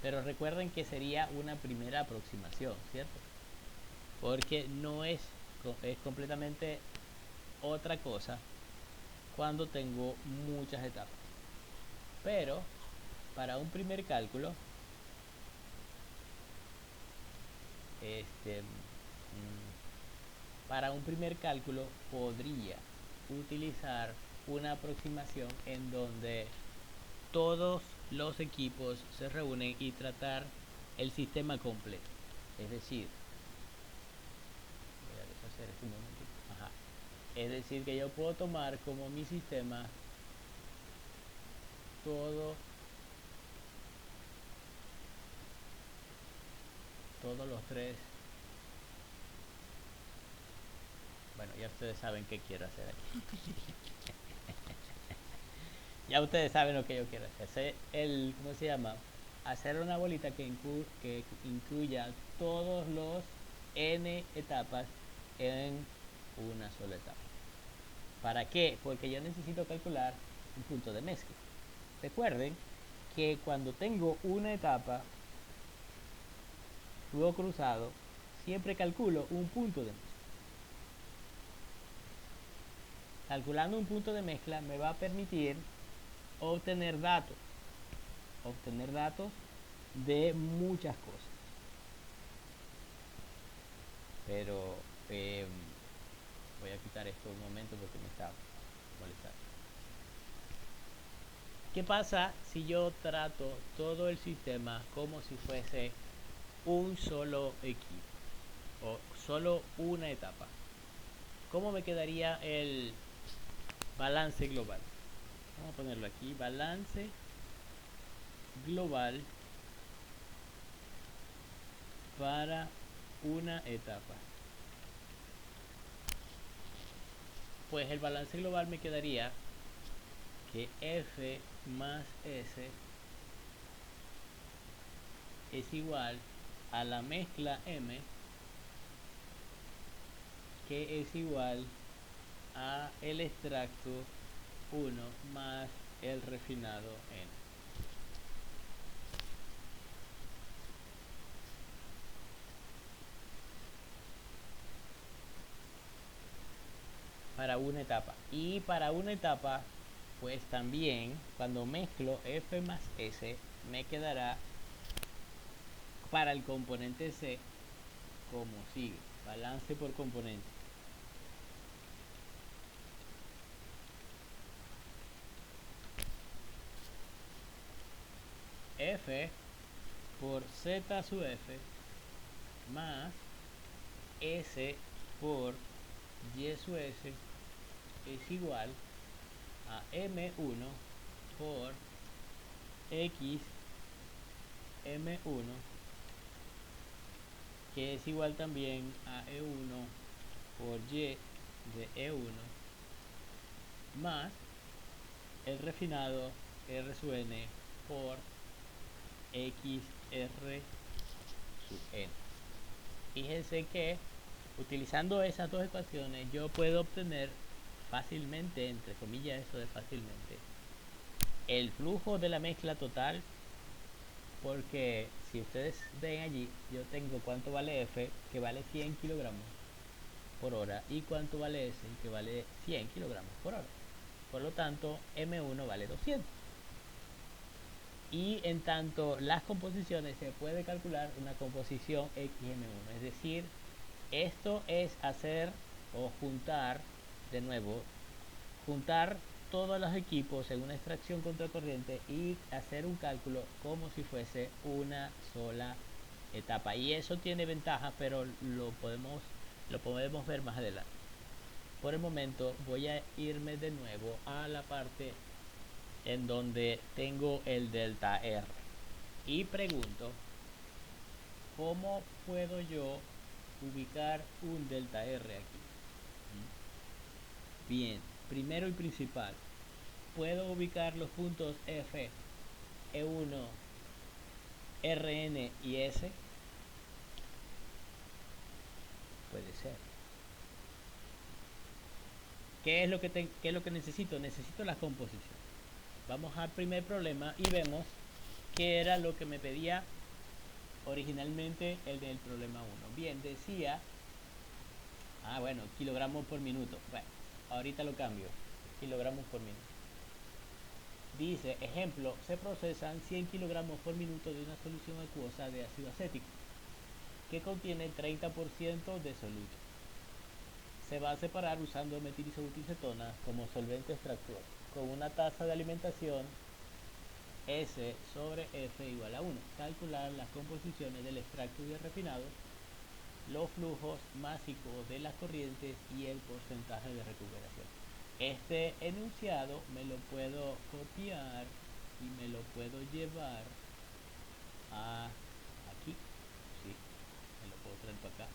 Pero recuerden que sería una primera aproximación, ¿cierto? Porque no es completamente otra cosa cuando tengo muchas etapas. Pero para un primer cálculo, podría utilizar una aproximación en donde todos los equipos se reúnen y tratar el sistema completo. Es decir, voy a deshacer este momentito. Ajá. Es decir, que yo puedo tomar como mi sistema todos los tres. Bueno, ya ustedes saben qué quiero hacer aquí. Ya ustedes saben lo que yo quiero hacer. ¿Cómo se llama? Hacer una bolita que incluya todos los n etapas en una sola etapa. ¿Para qué? Porque yo necesito calcular un punto de mezcla. Recuerden que cuando tengo una etapa, flujo cruzado, siempre calculo un punto de mezcla. Calculando un punto de mezcla me va a permitir obtener datos de muchas cosas. Pero Voy a quitar esto un momento porque me está molestando. ¿Qué pasa si yo trato todo el sistema como si fuese un solo equipo o solo una etapa? ¿Cómo me quedaría el balance global? Vamos a ponerlo aquí, balance global para una etapa. Pues el balance global me quedaría que F más S es igual a la mezcla M, que es igual a el extracto 1 más el refinado N. Para una etapa. Y para una etapa, pues también cuando mezclo F más S, me quedará para el componente C como sigue. Balance por componente. F por Z sub F más S por Y sub S es igual a M1 por X M1, que es igual también a E1 por Y de E1 más el refinado R sub N por XR sub N. Fíjense que utilizando esas dos ecuaciones yo puedo obtener fácilmente, entre comillas eso de fácilmente, el flujo de la mezcla total, porque si ustedes ven allí, yo tengo cuánto vale F, que vale 100 kilogramos por hora, y cuánto vale S, que vale 100 kilogramos por hora. Por lo tanto, M1 vale 200. Y en tanto las composiciones, se puede calcular una composición XM1. Es decir, esto es hacer o juntar, de nuevo, juntar todos los equipos en una extracción contracorriente y hacer un cálculo como si fuese una sola etapa. Y eso tiene ventajas, pero lo podemos ver más adelante. Por el momento voy a irme de nuevo a la parte en donde tengo el delta R y pregunto cómo puedo yo ubicar un delta R aquí. Bien, primero y principal, puedo ubicar los puntos F, E1, RN y S. Puede ser. ¿Qué es lo que necesito? Necesito la composición. Vamos al primer problema y vemos qué era lo que me pedía originalmente el del problema 1. Bien, decía, bueno, kilogramos por minuto. Bueno, ahorita lo cambio, kilogramos por minuto. Dice, ejemplo, se procesan 100 kilogramos por minuto de una solución acuosa de ácido acético que contiene 30% de soluto. Se va a separar usando metilisobutilcetona como solvente extractor con una tasa de alimentación S sobre F igual a 1. Calcular las composiciones del extracto y el refinado, los flujos másicos de las corrientes y el porcentaje de recuperación. Este enunciado me lo puedo copiar y me lo puedo llevar a aquí. Sí, me lo puedo traer para acá.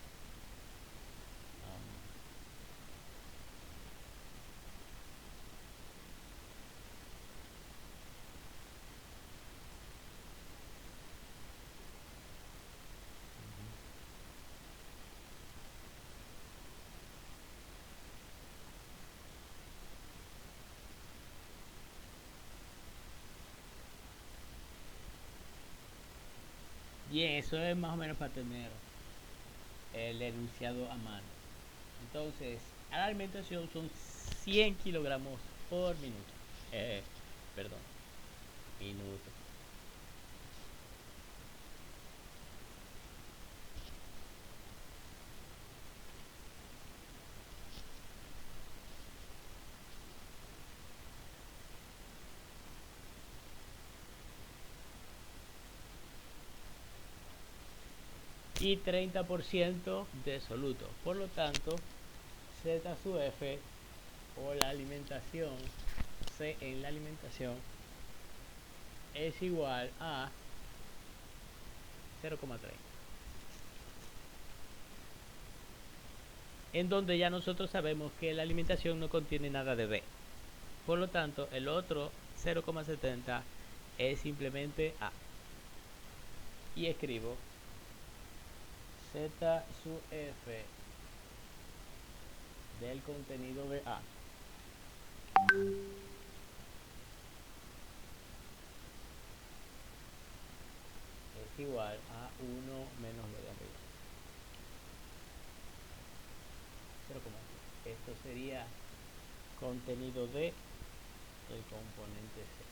Bien, eso es más o menos para tener el enunciado a mano. Entonces, a la alimentación son 100 kilogramos por minuto. Perdón, minuto. y 30% de soluto. Por lo tanto, Z sub F o la alimentación, C en la alimentación, es igual a 0,3. En donde ya nosotros sabemos que la alimentación no contiene nada de B. Por lo tanto, el otro 0,70 es simplemente A. Y escribo Z sub F del contenido de A es igual a 1 menos lo de arriba. 0,3. Esto sería contenido de el componente C.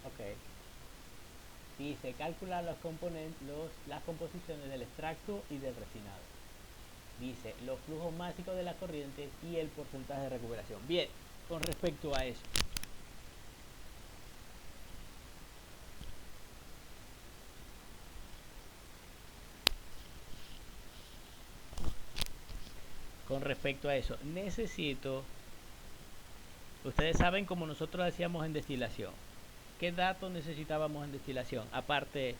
Ok. Dice calcular los componentes, las composiciones del extracto y del refinado. Dice los flujos máximos de las corrientes y el porcentaje de recuperación. Bien, con respecto a eso. Con respecto a eso, necesito, ustedes saben como nosotros hacíamos en destilación. ¿Qué datos necesitábamos en destilación? Aparte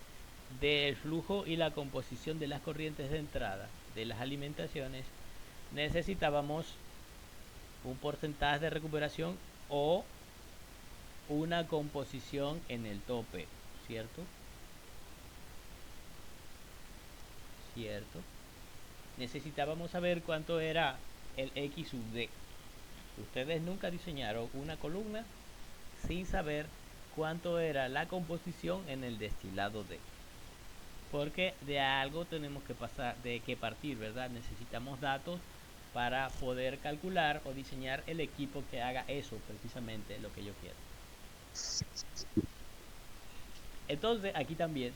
del flujo y la composición de las corrientes de entrada de las alimentaciones, necesitábamos un porcentaje de recuperación o una composición en el tope, ¿cierto? ¿Cierto? Necesitábamos saber cuánto era el X sub D. Ustedes nunca diseñaron una columna sin saber cuánto era la composición en el destilado D. Porque de algo tenemos que partir, ¿verdad? Necesitamos datos para poder calcular o diseñar el equipo que haga eso, precisamente lo que yo quiero. Entonces, aquí también.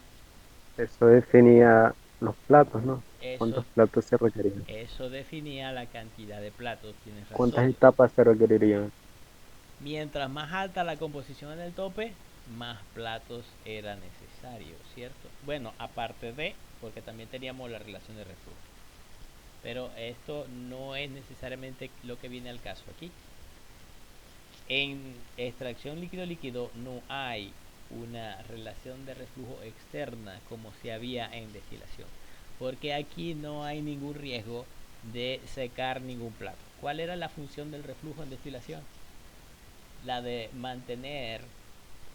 Eso definía los platos, ¿no? Eso, ¿Cuántos platos se requerían? eso definía la cantidad de platos, tienes razón. ¿Cuántas etapas se requerirían? Mientras más alta la composición en el tope, más platos era necesario, ¿cierto? Bueno, aparte de, porque también teníamos la relación de reflujo. Pero esto no es necesariamente lo que viene al caso aquí. En extracción líquido-líquido no hay una relación de reflujo externa como se había en destilación, porque aquí no hay ningún riesgo de secar ningún plato. ¿Cuál era la función del reflujo en destilación? La de mantener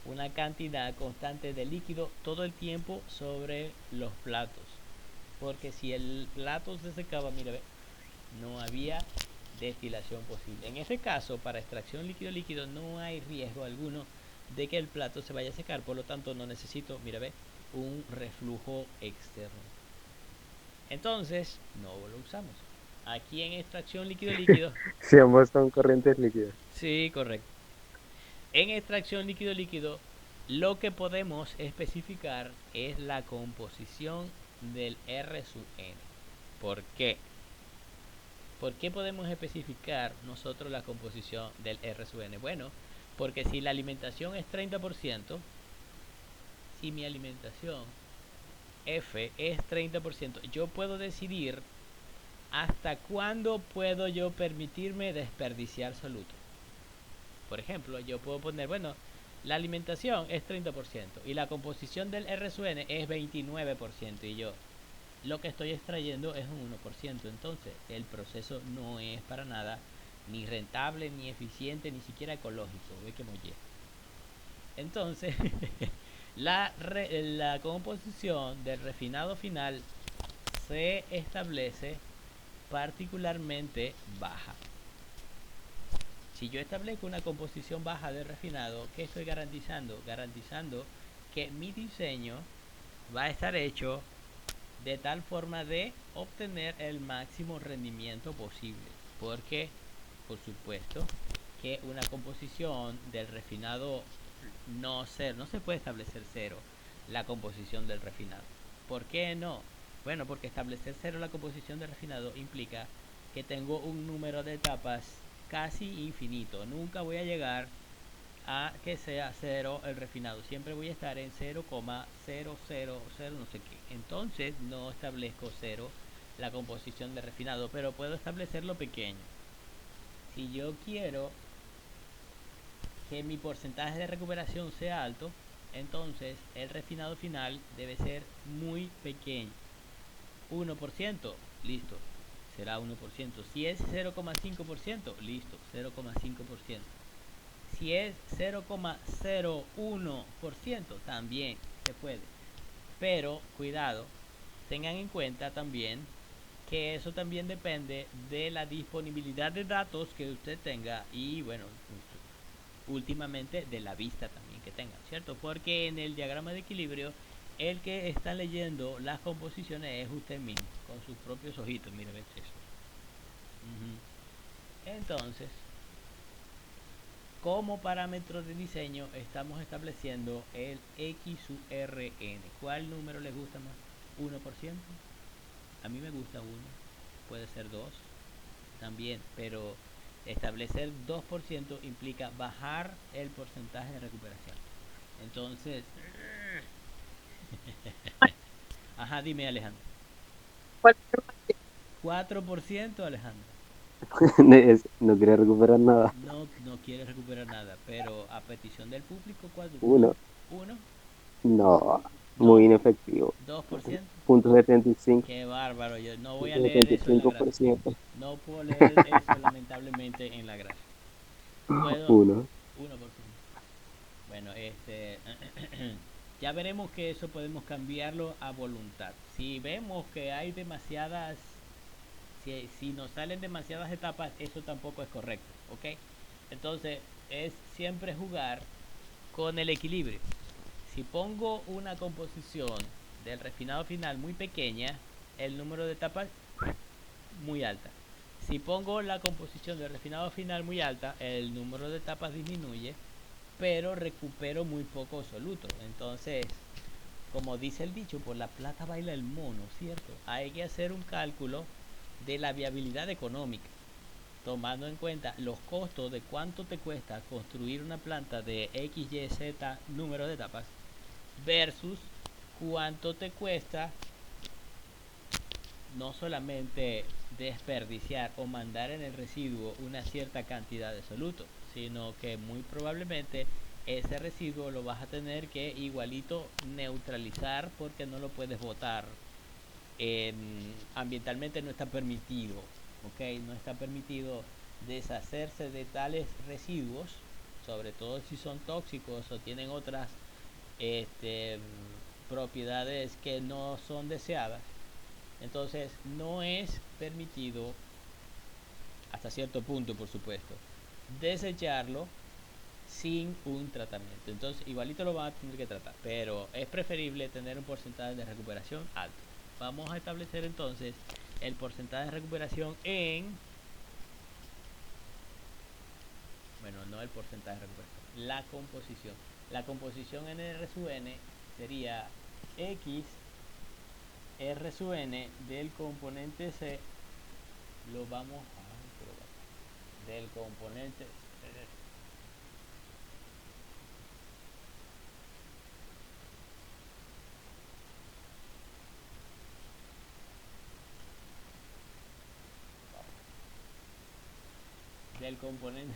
una cantidad constante de líquido todo el tiempo sobre los platos, porque si el plato se secaba, mira, no había destilación posible. En este caso, para extracción líquido-líquido no hay riesgo alguno de que el plato se vaya a secar, por lo tanto no necesito, mira, un reflujo externo. Entonces, no lo usamos. Aquí en extracción líquido-líquido. Si ambos son corrientes líquidas. Sí, correcto. En extracción líquido-líquido, lo que podemos especificar es la composición del R sub N. ¿Por qué? ¿Por qué podemos especificar nosotros la composición del R sub N? Bueno, porque si la alimentación es 30%, si mi alimentación F es 30%, yo puedo decidir hasta cuándo puedo yo permitirme desperdiciar soluto. Por ejemplo, yo puedo poner, bueno, la alimentación es 30% y la composición del R sub N es 29% y yo lo que estoy extrayendo es un 1%, entonces el proceso no es para nada ni rentable, ni eficiente, ni siquiera ecológico. Ve que molle. Entonces, la composición del refinado final se establece particularmente baja. Si yo establezco una composición baja de refinado, ¿qué estoy garantizando? Garantizando que mi diseño va a estar hecho de tal forma de obtener el máximo rendimiento posible, porque por supuesto que una composición del refinado no se puede establecer cero la composición del refinado. ¿Por qué no? Bueno, porque establecer cero la composición del refinado implica que tengo un número de etapas casi infinito. Nunca voy a llegar a que sea 0 el refinado. Siempre voy a estar en 0,000 no sé qué. Entonces no establezco 0 la composición de refinado, pero puedo establecerlo pequeño. Si yo quiero que mi porcentaje de recuperación sea alto, entonces el refinado final debe ser muy pequeño. 1%, listo, será 1%. Si es 0,5%, listo, 0,5%. Si es 0,01%, también se puede. Pero, cuidado, tengan en cuenta también que eso también depende de la disponibilidad de datos que usted tenga y, bueno, últimamente de la vista también que tengan, ¿cierto? Porque en el diagrama de equilibrio, el que está leyendo las composiciones es usted mismo, con sus propios ojitos. Mire, ve eso. Entonces, como parámetro de diseño estamos estableciendo el X sub Rn. ¿Cuál número les gusta más? ¿1%? A mí me gusta 1. Puede ser 2 también, pero establecer 2% implica bajar el porcentaje de recuperación. Entonces, ajá, dime, Alejandro. 4%, Alejandro. No quería recuperar nada. No quiere recuperar nada, pero a petición del público, ¿cuánto? Uno. ¿1? No, muy ¿2? inefectivo. ¿2%? Punto 75. Qué bárbaro, yo no voy a Punto leer eso en la gráfica. 75%. No puedo leer eso lamentablemente en la gráfica. Puedo Uno. 1%. Bueno, ya veremos que eso podemos cambiarlo a voluntad. Si vemos que hay demasiadas, si nos salen demasiadas etapas, eso tampoco es correcto, ¿ok? Entonces es siempre jugar con el equilibrio. Si pongo una composición del refinado final muy pequeña, el número de etapas muy alta. Si pongo la composición del refinado final muy alta, el número de etapas disminuye, pero recupero muy poco soluto. Entonces, como dice el dicho, por la plata baila el mono, ¿cierto? Hay que hacer un cálculo de la viabilidad económica, tomando en cuenta los costos de cuánto te cuesta construir una planta de X, Y, Z número de etapas versus cuánto te cuesta no solamente desperdiciar o mandar en el residuo una cierta cantidad de soluto, sino que muy probablemente ese residuo lo vas a tener que igualito neutralizar porque no lo puedes botar. Ambientalmente no está permitido, ¿ok? No está permitido deshacerse de tales residuos, sobre todo si son tóxicos o tienen otras este, propiedades que no son deseadas. Entonces no es permitido, hasta cierto punto por supuesto, desecharlo sin un tratamiento. Entonces igualito lo van a tener que tratar, pero es preferible tener un porcentaje de recuperación alto. Vamos a establecer entonces el porcentaje de recuperación en, bueno, no el porcentaje de recuperación, la composición. La composición en R sub n sería X R sub n del componente C, lo vamos a del componente del componente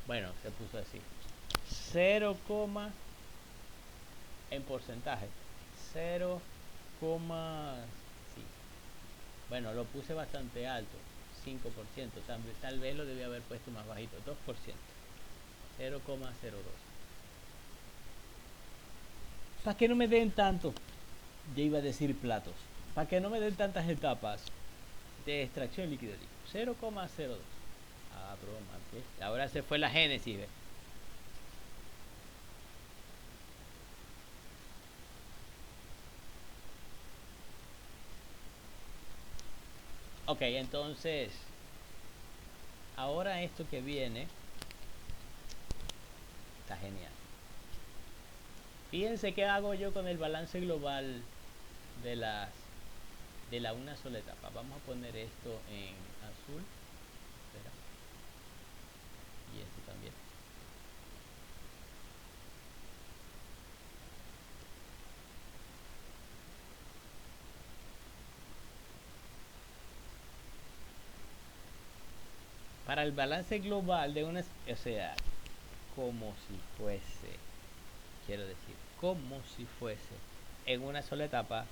bueno, se puso así 0, en porcentaje 0, sí. Bueno, lo puse bastante alto, 5%, tal vez lo debía haber puesto más bajito, 2%, 0,02. Para que no me den tanto, ya iba a decir platos, para que no me den tantas etapas de extracción líquido líquido, 0,02. Ah, broma, ¿qué? Ahora se fue la génesis, ¿ves? Ok, entonces, ahora esto que viene está genial. Fíjense qué hago yo con el balance global de la una sola etapa. Vamos a poner esto en azul. Espera. para el balance global de una, o sea, como si fuese, quiero decir, como si fuese en una sola etapa,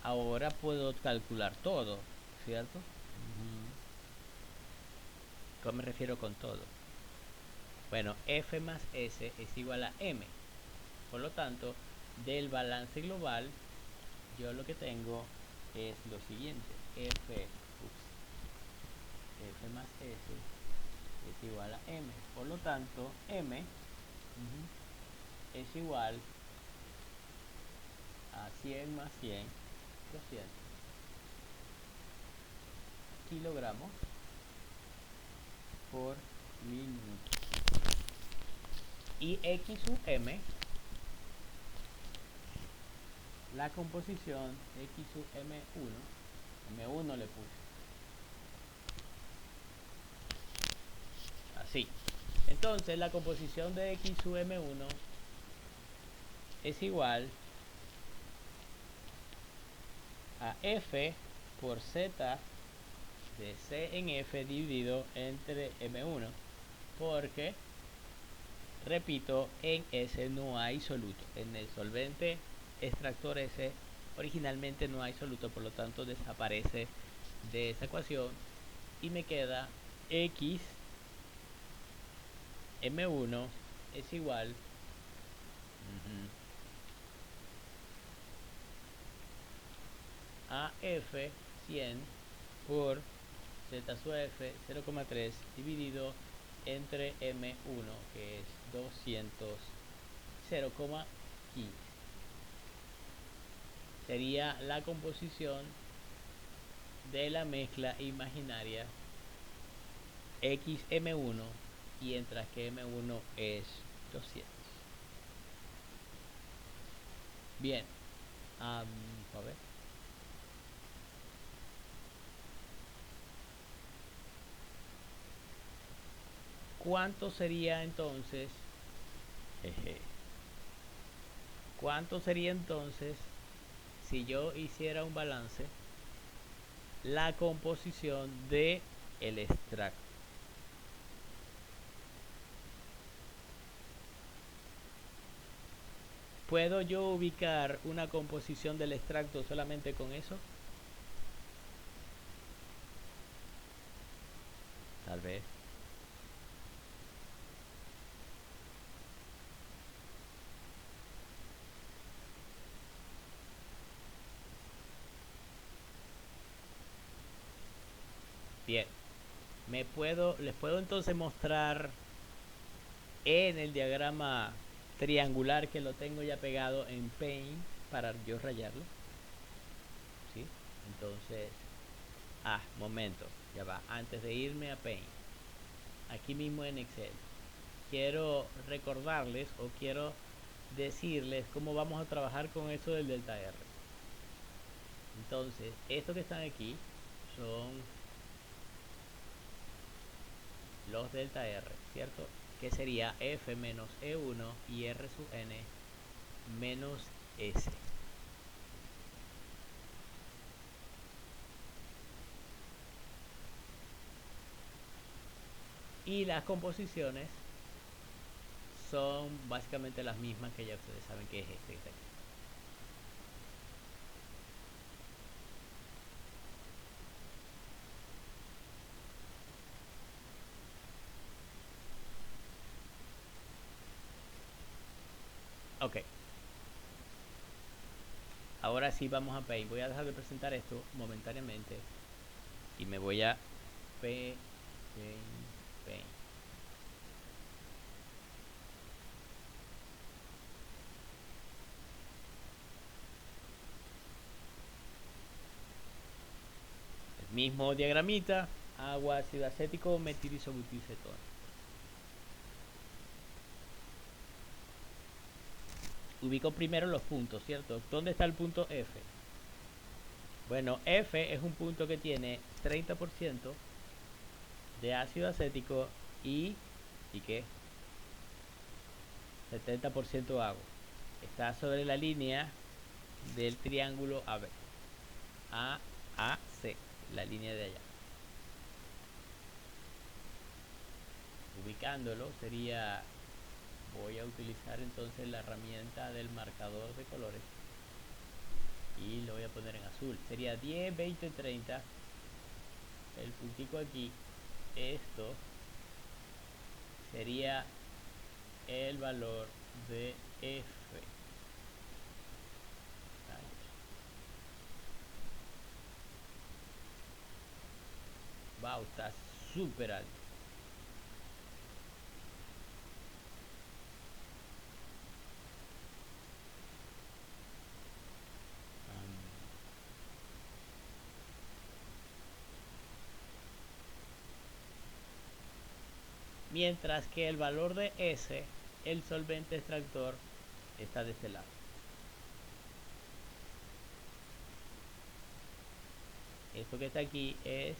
ahora puedo calcular todo, ¿cierto? ¿Cómo me refiero con todo? Bueno, F más S es igual a M. Por lo tanto, del balance global, yo lo que tengo es lo siguiente. F más S es igual a M. Por lo tanto, M es igual a 100 más 100, 200 kilogramos por minuto. Y X sub M, la composición X sub M1 le puse. Así. Entonces la composición de X sub M1 es igual a F por Z de C en F dividido entre M1, porque, repito, en S no hay soluto. En el solvente extractor S originalmente no hay soluto, por lo tanto desaparece de esa ecuación y me queda X M1 es igual a F 100 por Z sub F 0,3 dividido entre M1, que es 200, 0,15. Sería la composición de la mezcla imaginaria XM1, y mientras que M1 es 200. Bien, a ver. ¿Cuánto sería entonces? ¿Cuánto sería entonces si yo hiciera un balance la composición de el extracto? ¿Puedo yo ubicar una composición del extracto solamente con eso? Tal vez. Bien. Les puedo entonces mostrar en el diagrama triangular que lo tengo ya pegado en Paint para yo rayarlo. ¿Sí? Entonces, momento, ya va. Antes de irme a Paint, aquí mismo en Excel, quiero recordarles o quiero decirles cómo vamos a trabajar con eso del delta R. Entonces, estos que están aquí son los delta R, ¿cierto? Que sería F menos E1 y R sub N menos S. Y las composiciones son básicamente las mismas que ya ustedes saben que es este que está aquí. Ok. Ahora sí vamos a Paint. Voy a dejar de presentar esto momentáneamente y me voy a Paint. El mismo diagramita, agua, ácido acético, metilisobutilcetona. Ubico primero los puntos, ¿cierto? ¿Dónde está el punto F? Bueno, F es un punto que tiene 30% de ácido acético y ¿qué? 70% agua. Está sobre la línea del triángulo AB. AAC, la línea de allá. ubicándolo sería, voy a utilizar entonces la herramienta del marcador de colores y lo voy a poner en azul. Sería 10, 20, 30. El puntico aquí, esto sería el valor de F. Wow, está súper alto. Mientras que el valor de S, el solvente extractor, está de este lado. Esto que está aquí es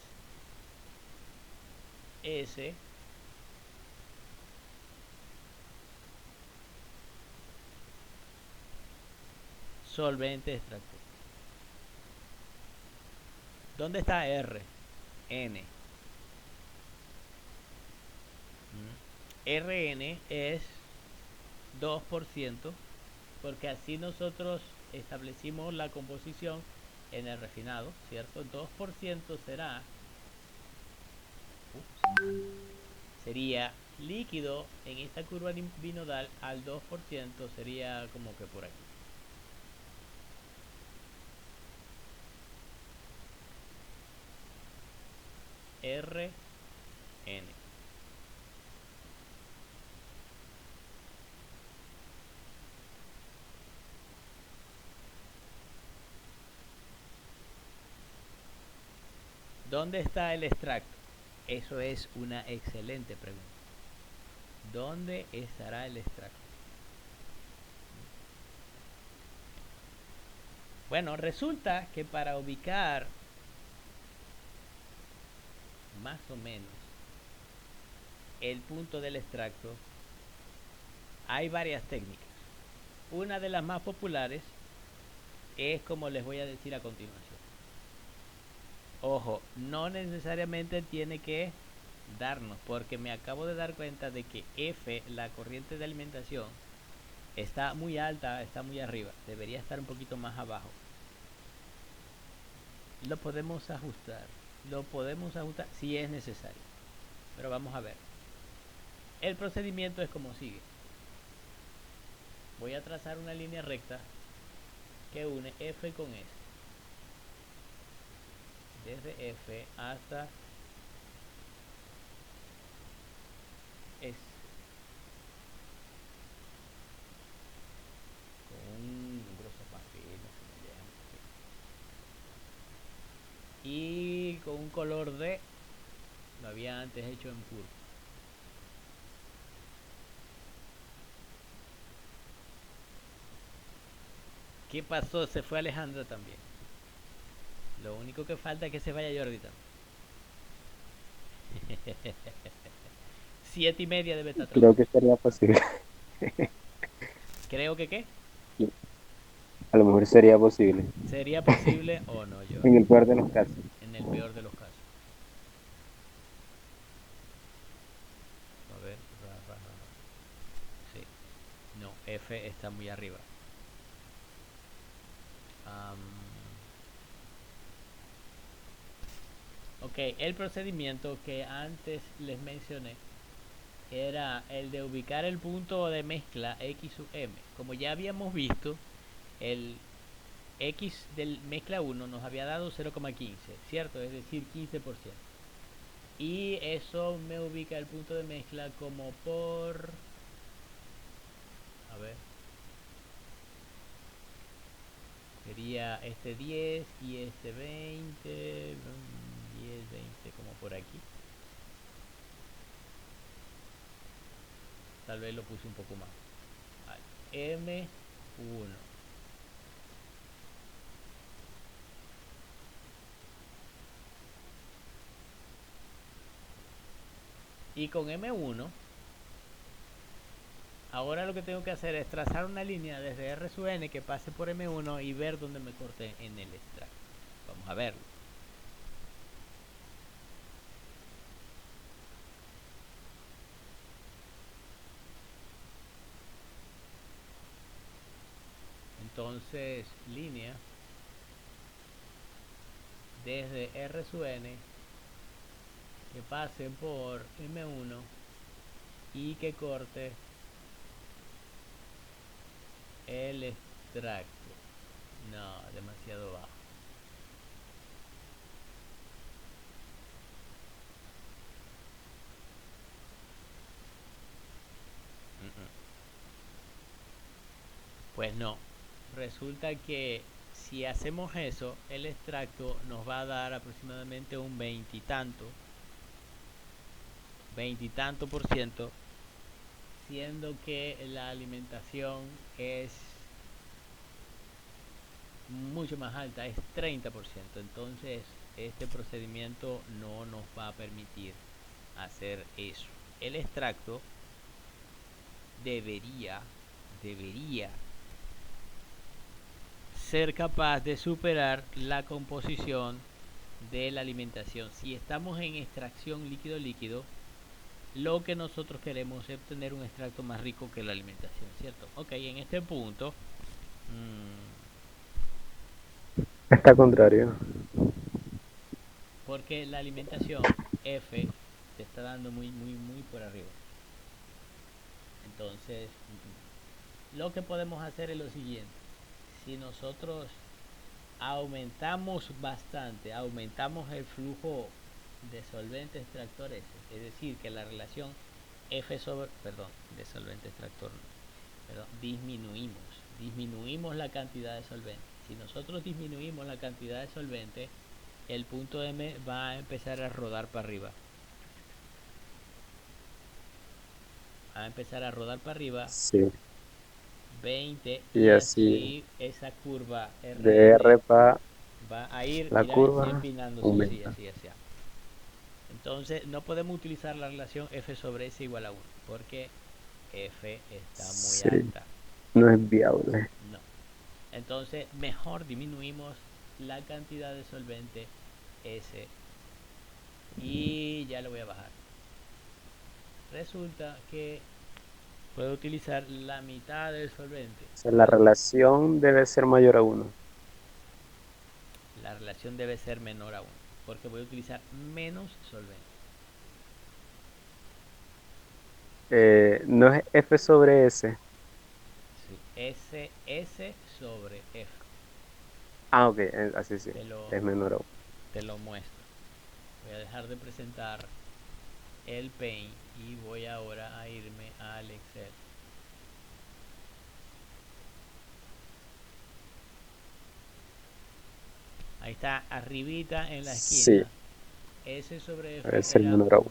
S solvente extractor. ¿Dónde está R? N. Rn es 2%, porque así nosotros establecimos la composición en el refinado, ¿cierto? 2% sería líquido en esta curva binodal, al 2% sería como que por aquí. Rn. ¿Dónde está el extracto? Eso es una excelente pregunta. ¿Dónde estará el extracto? Bueno, resulta que para ubicar más o menos el punto del extracto hay varias técnicas. Una de las más populares es como les voy a decir a continuación. Ojo, no necesariamente tiene que darnos, porque me acabo de dar cuenta de que F, la corriente de alimentación, está muy alta, está muy arriba. Debería estar un poquito más abajo. Lo podemos ajustar si es necesario. Pero vamos a ver. El procedimiento es como sigue. Voy a trazar una línea recta que une F con S. Desde F hasta S. Con un grosso papel. Y con un color de... Lo había antes hecho en puro. ¿Qué pasó? Se fue Alejandra también. Lo único que falta es que se vaya Jordi también. 7:30 debe estar Creo trabajando. que sería posible. Creo que ¿qué? A lo mejor sería posible. ¿Sería posible o no, Jordi? En el peor de los casos. En el peor de los casos. A ver. Sí. No, F está muy arriba. Ok, el procedimiento que antes les mencioné era el de ubicar el punto de mezcla X sub M. Como ya habíamos visto, el X del mezcla 1 nos había dado 0,15, ¿cierto? Es decir, 15%. Y eso me ubica el punto de mezcla como por... A ver. Sería este 10 y este 20. 10, 20, como por aquí. Tal vez lo puse un poco más. Vale. M1. Y con M1, ahora lo que tengo que hacer es trazar una línea desde R sub N que pase por M1 y ver dónde me corte en el extracto. Vamos a verlo. Entonces, línea desde R sub n que pase por M1 y que corte el extracto. No, demasiado bajo. Pues no. Resulta que si hacemos eso, el extracto nos va a dar aproximadamente un veintitanto por ciento, siendo que la alimentación es mucho más alta, es 30%. Entonces, este procedimiento no nos va a permitir hacer eso. El extracto debería ser capaz de superar la composición de la alimentación. Si estamos en extracción líquido-líquido, lo que nosotros queremos es obtener un extracto más rico que la alimentación, ¿cierto? Ok, en este punto Está contrario. porque la alimentación F te está dando muy por arriba. Entonces, lo que podemos hacer es lo siguiente. Si nosotros aumentamos bastante, aumentamos el flujo de solvente extractor S, es decir, que la relación F sobre, perdón, de solvente extractor, perdón, disminuimos la cantidad de solvente. Si nosotros disminuimos la cantidad de solvente, el punto M va a empezar a rodar para arriba. Va a empezar a rodar para arriba. Sí. 20 Y y así así esa curva de RN R para va a ir, la mira, curva empinándose así, aumenta. así, así. Entonces no podemos utilizar la relación F sobre S igual a 1 porque F está muy Sí, alta. no es viable. No. Entonces mejor disminuimos la cantidad de solvente S y ya lo voy a bajar. Resulta que puedo utilizar la mitad del solvente. O sea, la relación debe ser mayor a 1. La relación debe ser menor a 1 porque voy a utilizar menos solvente. No es F sobre S. Sí. S sobre F. Ah, ok, así sí. Te lo, Es menor a 1. te lo muestro. Voy a dejar de presentar el Paint y voy ahora a irme al Excel. Ahí está, arribita en la Sí, esquina. S sobre debe F ser era menor a 1. 1.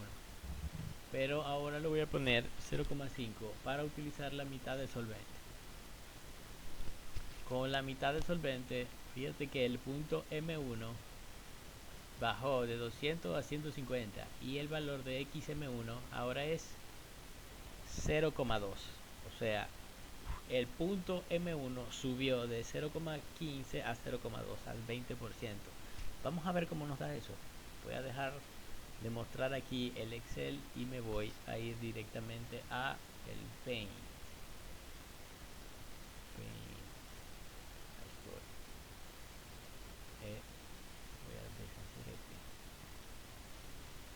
Pero ahora le voy a poner 0,5 para utilizar la mitad de solvente. Con la mitad de solvente, fíjate que el punto M1 bajó de 200 a 150 y el valor de XM1 ahora es 0,2. O sea, el punto M1 subió de 0,15 a 0,2 al 20%. Vamos a ver cómo nos da eso. Voy a dejar de mostrar aquí el Excel y me voy a ir directamente a el Paint. Ahí estoy. Voy a deshacer este.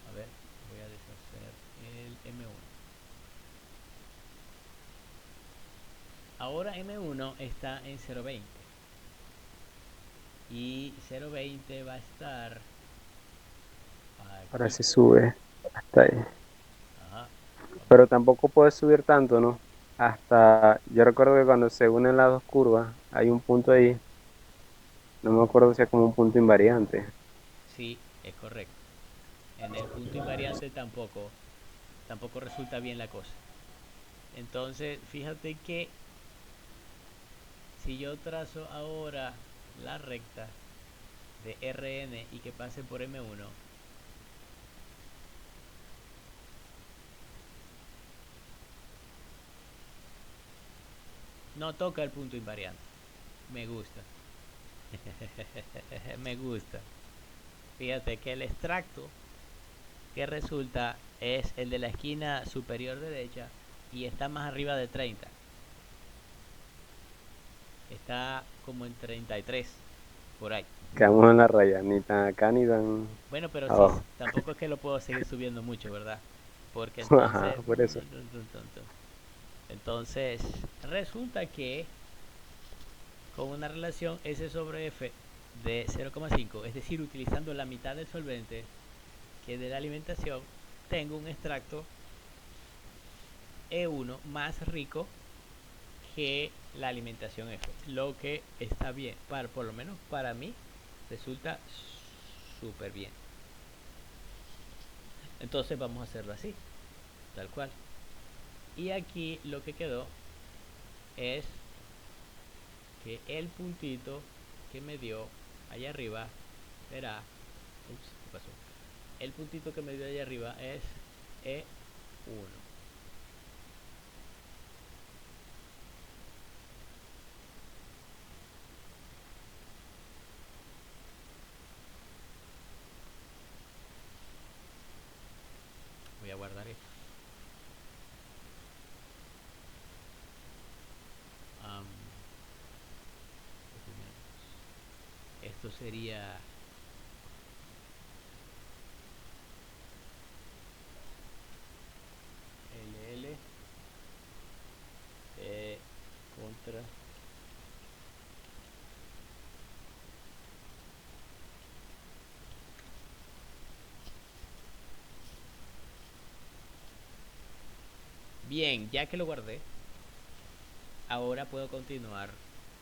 A ver, voy a deshacer el M1. Ahora M1 está en 0.20 y 0.20 va a estar Ahora aquí. sí sube hasta ahí. Ajá. Pero tampoco puede subir tanto, ¿no? Hasta, yo recuerdo que cuando se unen las dos curvas, hay un punto ahí, no me acuerdo si es como un punto invariante. Sí, es correcto. En el punto invariante tampoco resulta bien la cosa. Entonces, fíjate que si yo trazo ahora la recta de Rn y que pase por M1, no toca el punto invariante. Me gusta. Me gusta. Fíjate que el extracto que resulta es el de la esquina superior derecha y está más arriba de 30. está como en 33, por ahí. Quedamos en la raya, ni tan acá ni tan Bueno, pero sí, abajo. tampoco es que lo puedo seguir subiendo mucho, ¿verdad? Porque Ajá, entonces... por eso. Entonces, resulta que con una relación S sobre F de 0,5, es decir, utilizando la mitad del solvente que de la alimentación, tengo un extracto E1 más rico que la alimentación F, lo que está bien, por lo menos para mí resulta súper bien. Entonces vamos a hacerlo así, tal cual. Y aquí lo que quedó es que el puntito que me dio allá arriba será, ups, ¿qué pasó? El puntito que me dio allá arriba es E1. Voy a guardar esto. Um, esto sería LL contra bien, ya que lo guardé, ahora puedo continuar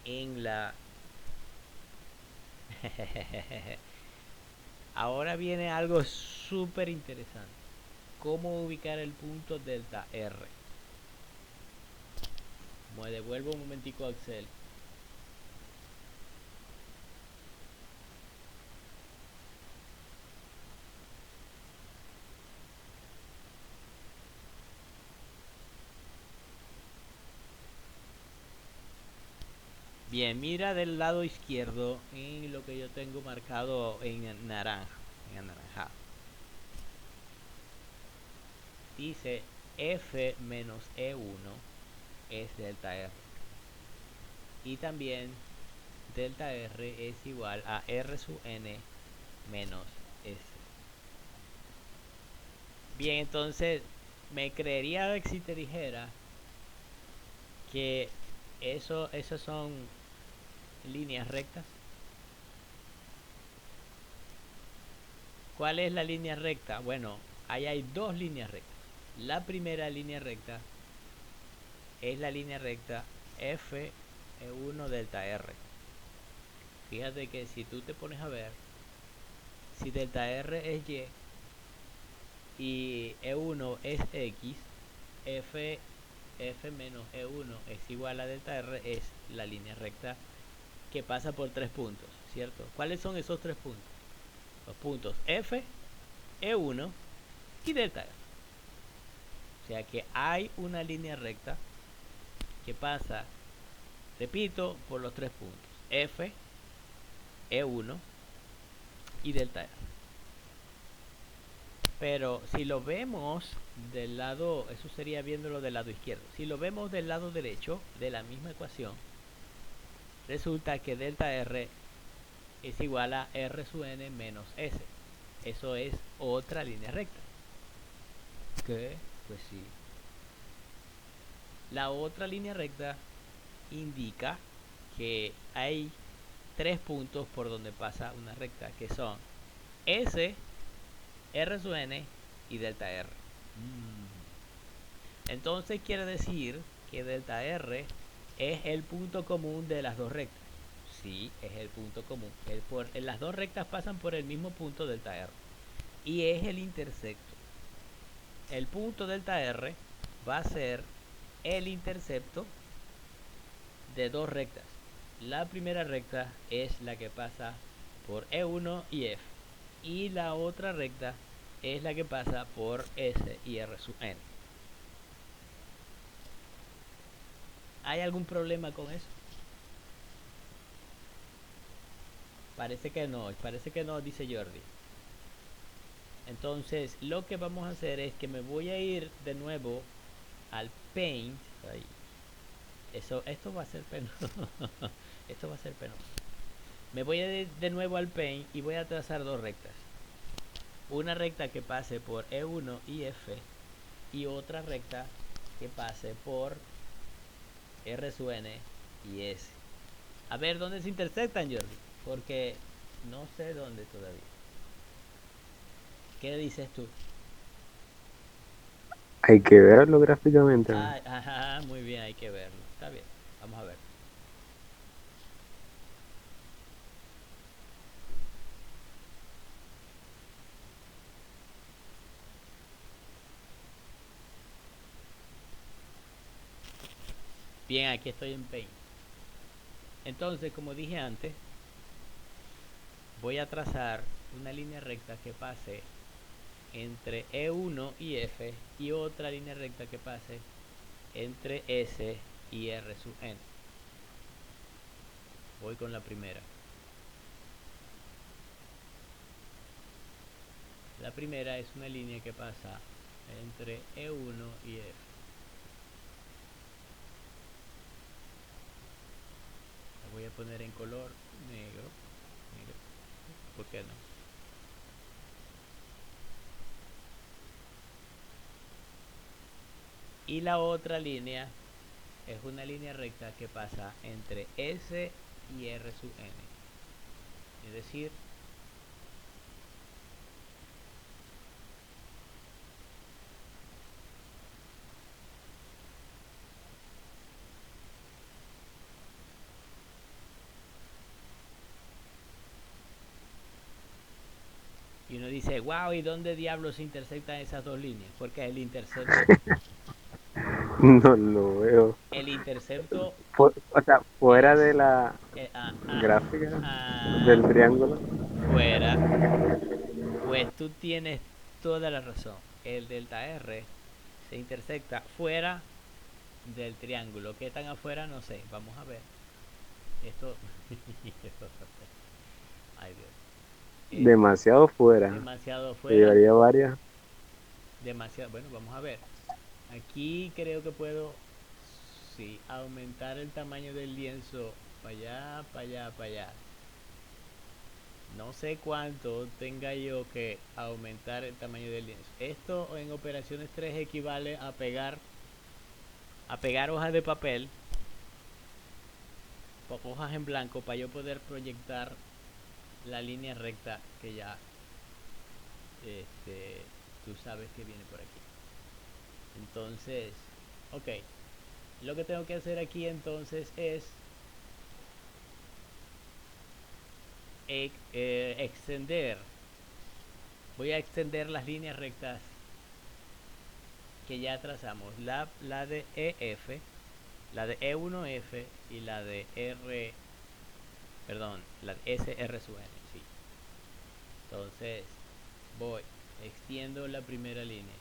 en la ahora viene algo súper interesante. ¿Cómo ubicar el punto delta R? Me devuelvo un momentico a Excel. Bien, mira del lado izquierdo en lo que yo tengo marcado en naranja, en anaranjado. Dice F menos E1 es delta R. Y también delta R es igual a R sub n menos S. Bien, entonces me creería si te dijera que esos son líneas rectas. ¿Cuál es la línea recta? Bueno, ahí hay dos líneas rectas. La primera línea recta es la línea recta F1 delta R. Fíjate que si tú te pones a ver, si delta R es Y E1 es X, F menos E1 es igual a delta R, es la línea recta que pasa por tres puntos, ¿cierto? ¿Cuáles son esos tres puntos? Los puntos F, E1 y delta R. O sea que hay una línea recta que pasa, repito, por los tres puntos F, E1 y delta R. Pero si lo vemos del lado, eso sería viéndolo del lado izquierdo. Si lo vemos del lado derecho de la misma ecuación, resulta que delta R es igual a R sub n menos S. Eso es otra línea recta. ¿Qué? Pues sí. La otra línea recta indica que hay tres puntos por donde pasa una recta, que son S, R sub n y delta R. Entonces quiere decir que delta R es el punto común de las dos rectas. Sí, es el punto común. Las dos rectas pasan por el mismo punto delta R. Y es el intersecto. El punto delta R va a ser el intercepto de dos rectas. La primera recta es la que pasa por E1 y F. Y la otra recta es la que pasa por S y R sub n. ¿Hay algún problema con eso? Parece que no, dice Jordi. Entonces, lo que vamos a hacer es que me voy a ir de nuevo al Paint. Ahí. Esto va a ser penoso. Esto va a ser penoso. Me voy de nuevo al Paint y voy a trazar dos rectas. Una recta que pase por E1 y F y otra recta que pase por R sub N y S. A ver dónde se intersectan, Jordi, porque no sé dónde todavía. ¿Qué dices tú? Hay que verlo gráficamente, ¿no? Ah, ajá, muy bien, hay que verlo. Está bien, vamos a ver. Bien, aquí estoy en Paint. Entonces, como dije antes, voy a trazar una línea recta que pase entre E1 y F y otra línea recta que pase entre S y R sub N. Voy con la primera. La primera es una línea que pasa entre E1 y F. La voy a poner en color negro. Negro. ¿Por qué no? Y la otra línea es una línea recta que pasa entre S y R sub N. Es decir, y uno dice, wow, ¿y dónde diablos se intersectan esas dos líneas? Porque No lo veo. el intercepto, O sea, fuera es de la eh, ah, ah, gráfica ah, del triángulo. fuera, pues tú tienes toda la razón. El delta R se intersecta fuera del triángulo. ¿Qué tan afuera? No sé. Vamos a ver. Esto. Ay, Dios. Demasiado fuera. Demasiado Se afuera. llevaría varias. Demasiado. Bueno, vamos a ver. Aquí creo que puedo, sí, aumentar el tamaño del lienzo para allá, para allá, para allá. No sé cuánto tenga yo que aumentar el tamaño del lienzo. Esto en operaciones 3 equivale a pegar hojas de papel, hojas en blanco, para yo poder proyectar la línea recta que ya tú sabes que viene por aquí. Entonces, ok, lo que tengo que hacer aquí entonces es extender. Voy a extender las líneas rectas que ya trazamos. La de EF, la de E1F y la de R, perdón, la de SR sub N, sí. Entonces, voy, extiendo la primera línea.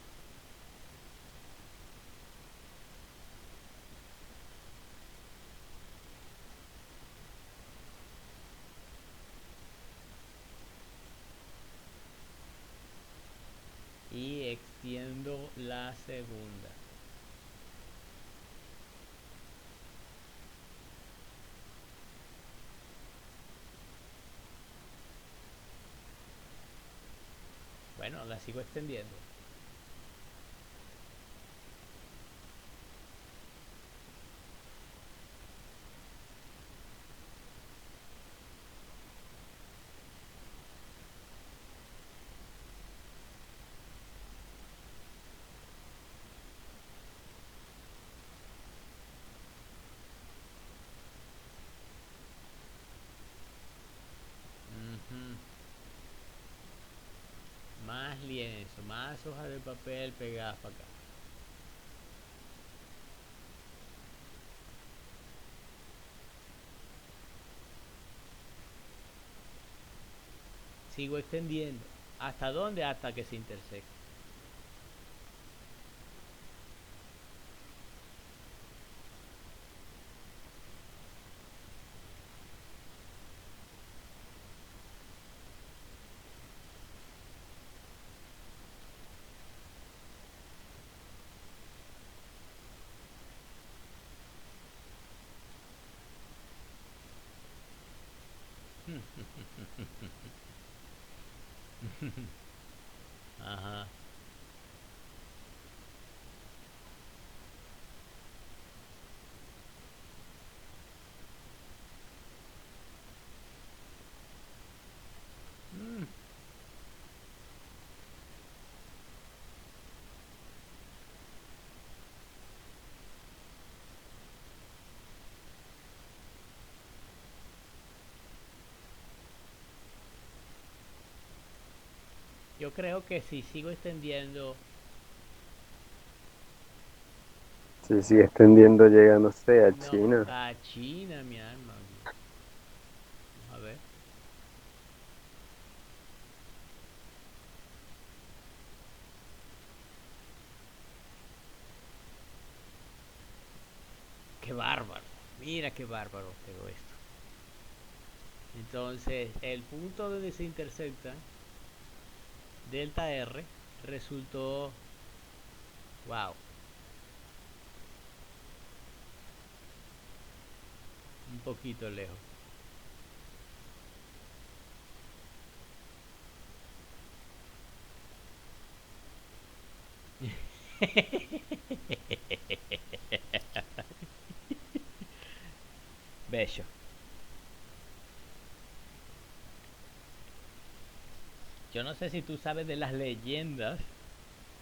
Y extiendo la segunda. Bueno, la sigo extendiendo. Ujú. Más lienzo, más hoja de papel pegadas para acá. Sigo extendiendo. ¿Hasta dónde? Hasta que se intersecte. Ajá. Mm, yo creo que si sigo extendiendo, Si sigue extendiendo, llega, no sé, a no, China. a China, mi alma. A ver, qué bárbaro. Mira qué bárbaro quedó esto. Entonces, el punto donde se intersectan delta R resultó, wow, un poquito lejos. Bello. Yo no sé si tú sabes de las leyendas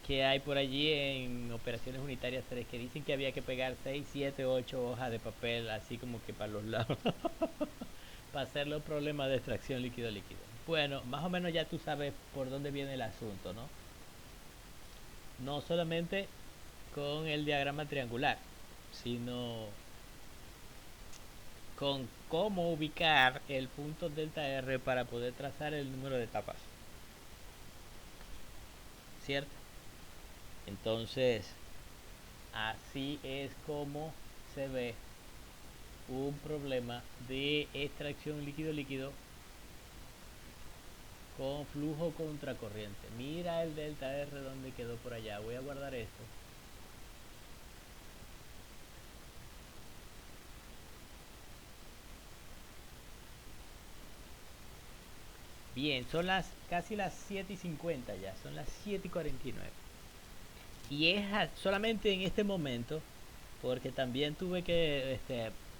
que hay por allí en operaciones unitarias 3 que dicen que había que pegar 6 7 8 hojas de papel así como que para los lados para hacer los problemas de extracción líquido-líquido. Bueno, más o menos ya tú sabes por dónde viene el asunto, ¿no? No solamente con el diagrama triangular, sino con cómo ubicar el punto delta R para poder trazar el número de etapas, ¿cierto? Entonces, así es como se ve un problema de extracción líquido-líquido con flujo contracorriente. Mira el delta R donde quedó por allá. Voy a guardar esto. Bien, son las casi las 7:50 ya, son las 7:49. Y es solamente en este momento, porque también tuve que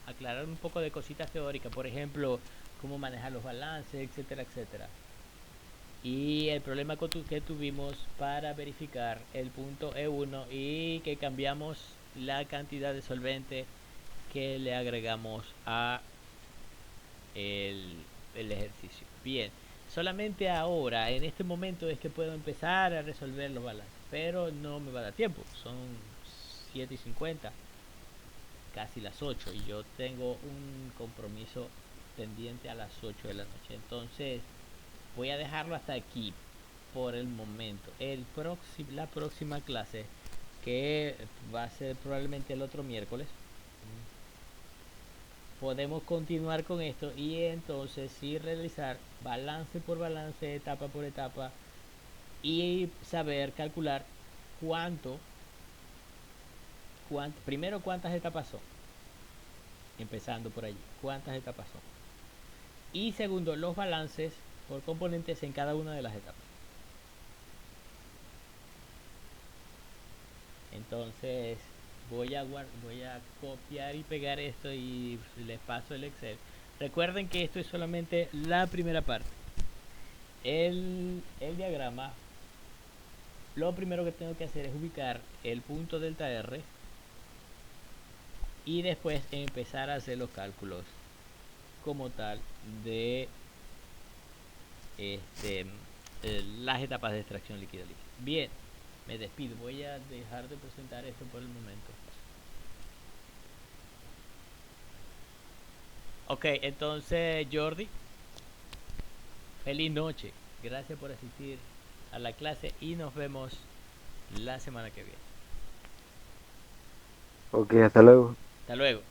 aclarar un poco de cositas teóricas, por ejemplo, cómo manejar los balances, etcétera, etcétera. Y el problema que tuvimos para verificar el punto E1 y que cambiamos la cantidad de solvente que le agregamos a el ejercicio. Bien, solamente ahora, en este momento, es que puedo empezar a resolver los balances, pero no me va a dar tiempo, son 7:50, casi las 8, y yo tengo un compromiso pendiente a las 8 de la noche. Entonces, voy a dejarlo hasta aquí por el momento. La próxima clase, que va a ser probablemente el otro miércoles, podemos continuar con esto y entonces sí realizar balance por balance, etapa por etapa y saber calcular cuánto, primero cuántas etapas son, empezando por allí, cuántas etapas son. Y segundo, los balances por componentes en cada una de las etapas. Entonces voy a copiar y pegar esto y les paso el Excel. Recuerden que esto es solamente la primera parte. El diagrama, lo primero que tengo que hacer es ubicar el punto delta R y después empezar a hacer los cálculos como tal de este, las etapas de extracción líquida-líquida. Bien, me despido. Voy a dejar de presentar esto por el momento. Ok, entonces Jordi, feliz noche. Gracias por asistir a la clase y nos vemos la semana que viene. Ok, hasta luego. Hasta luego.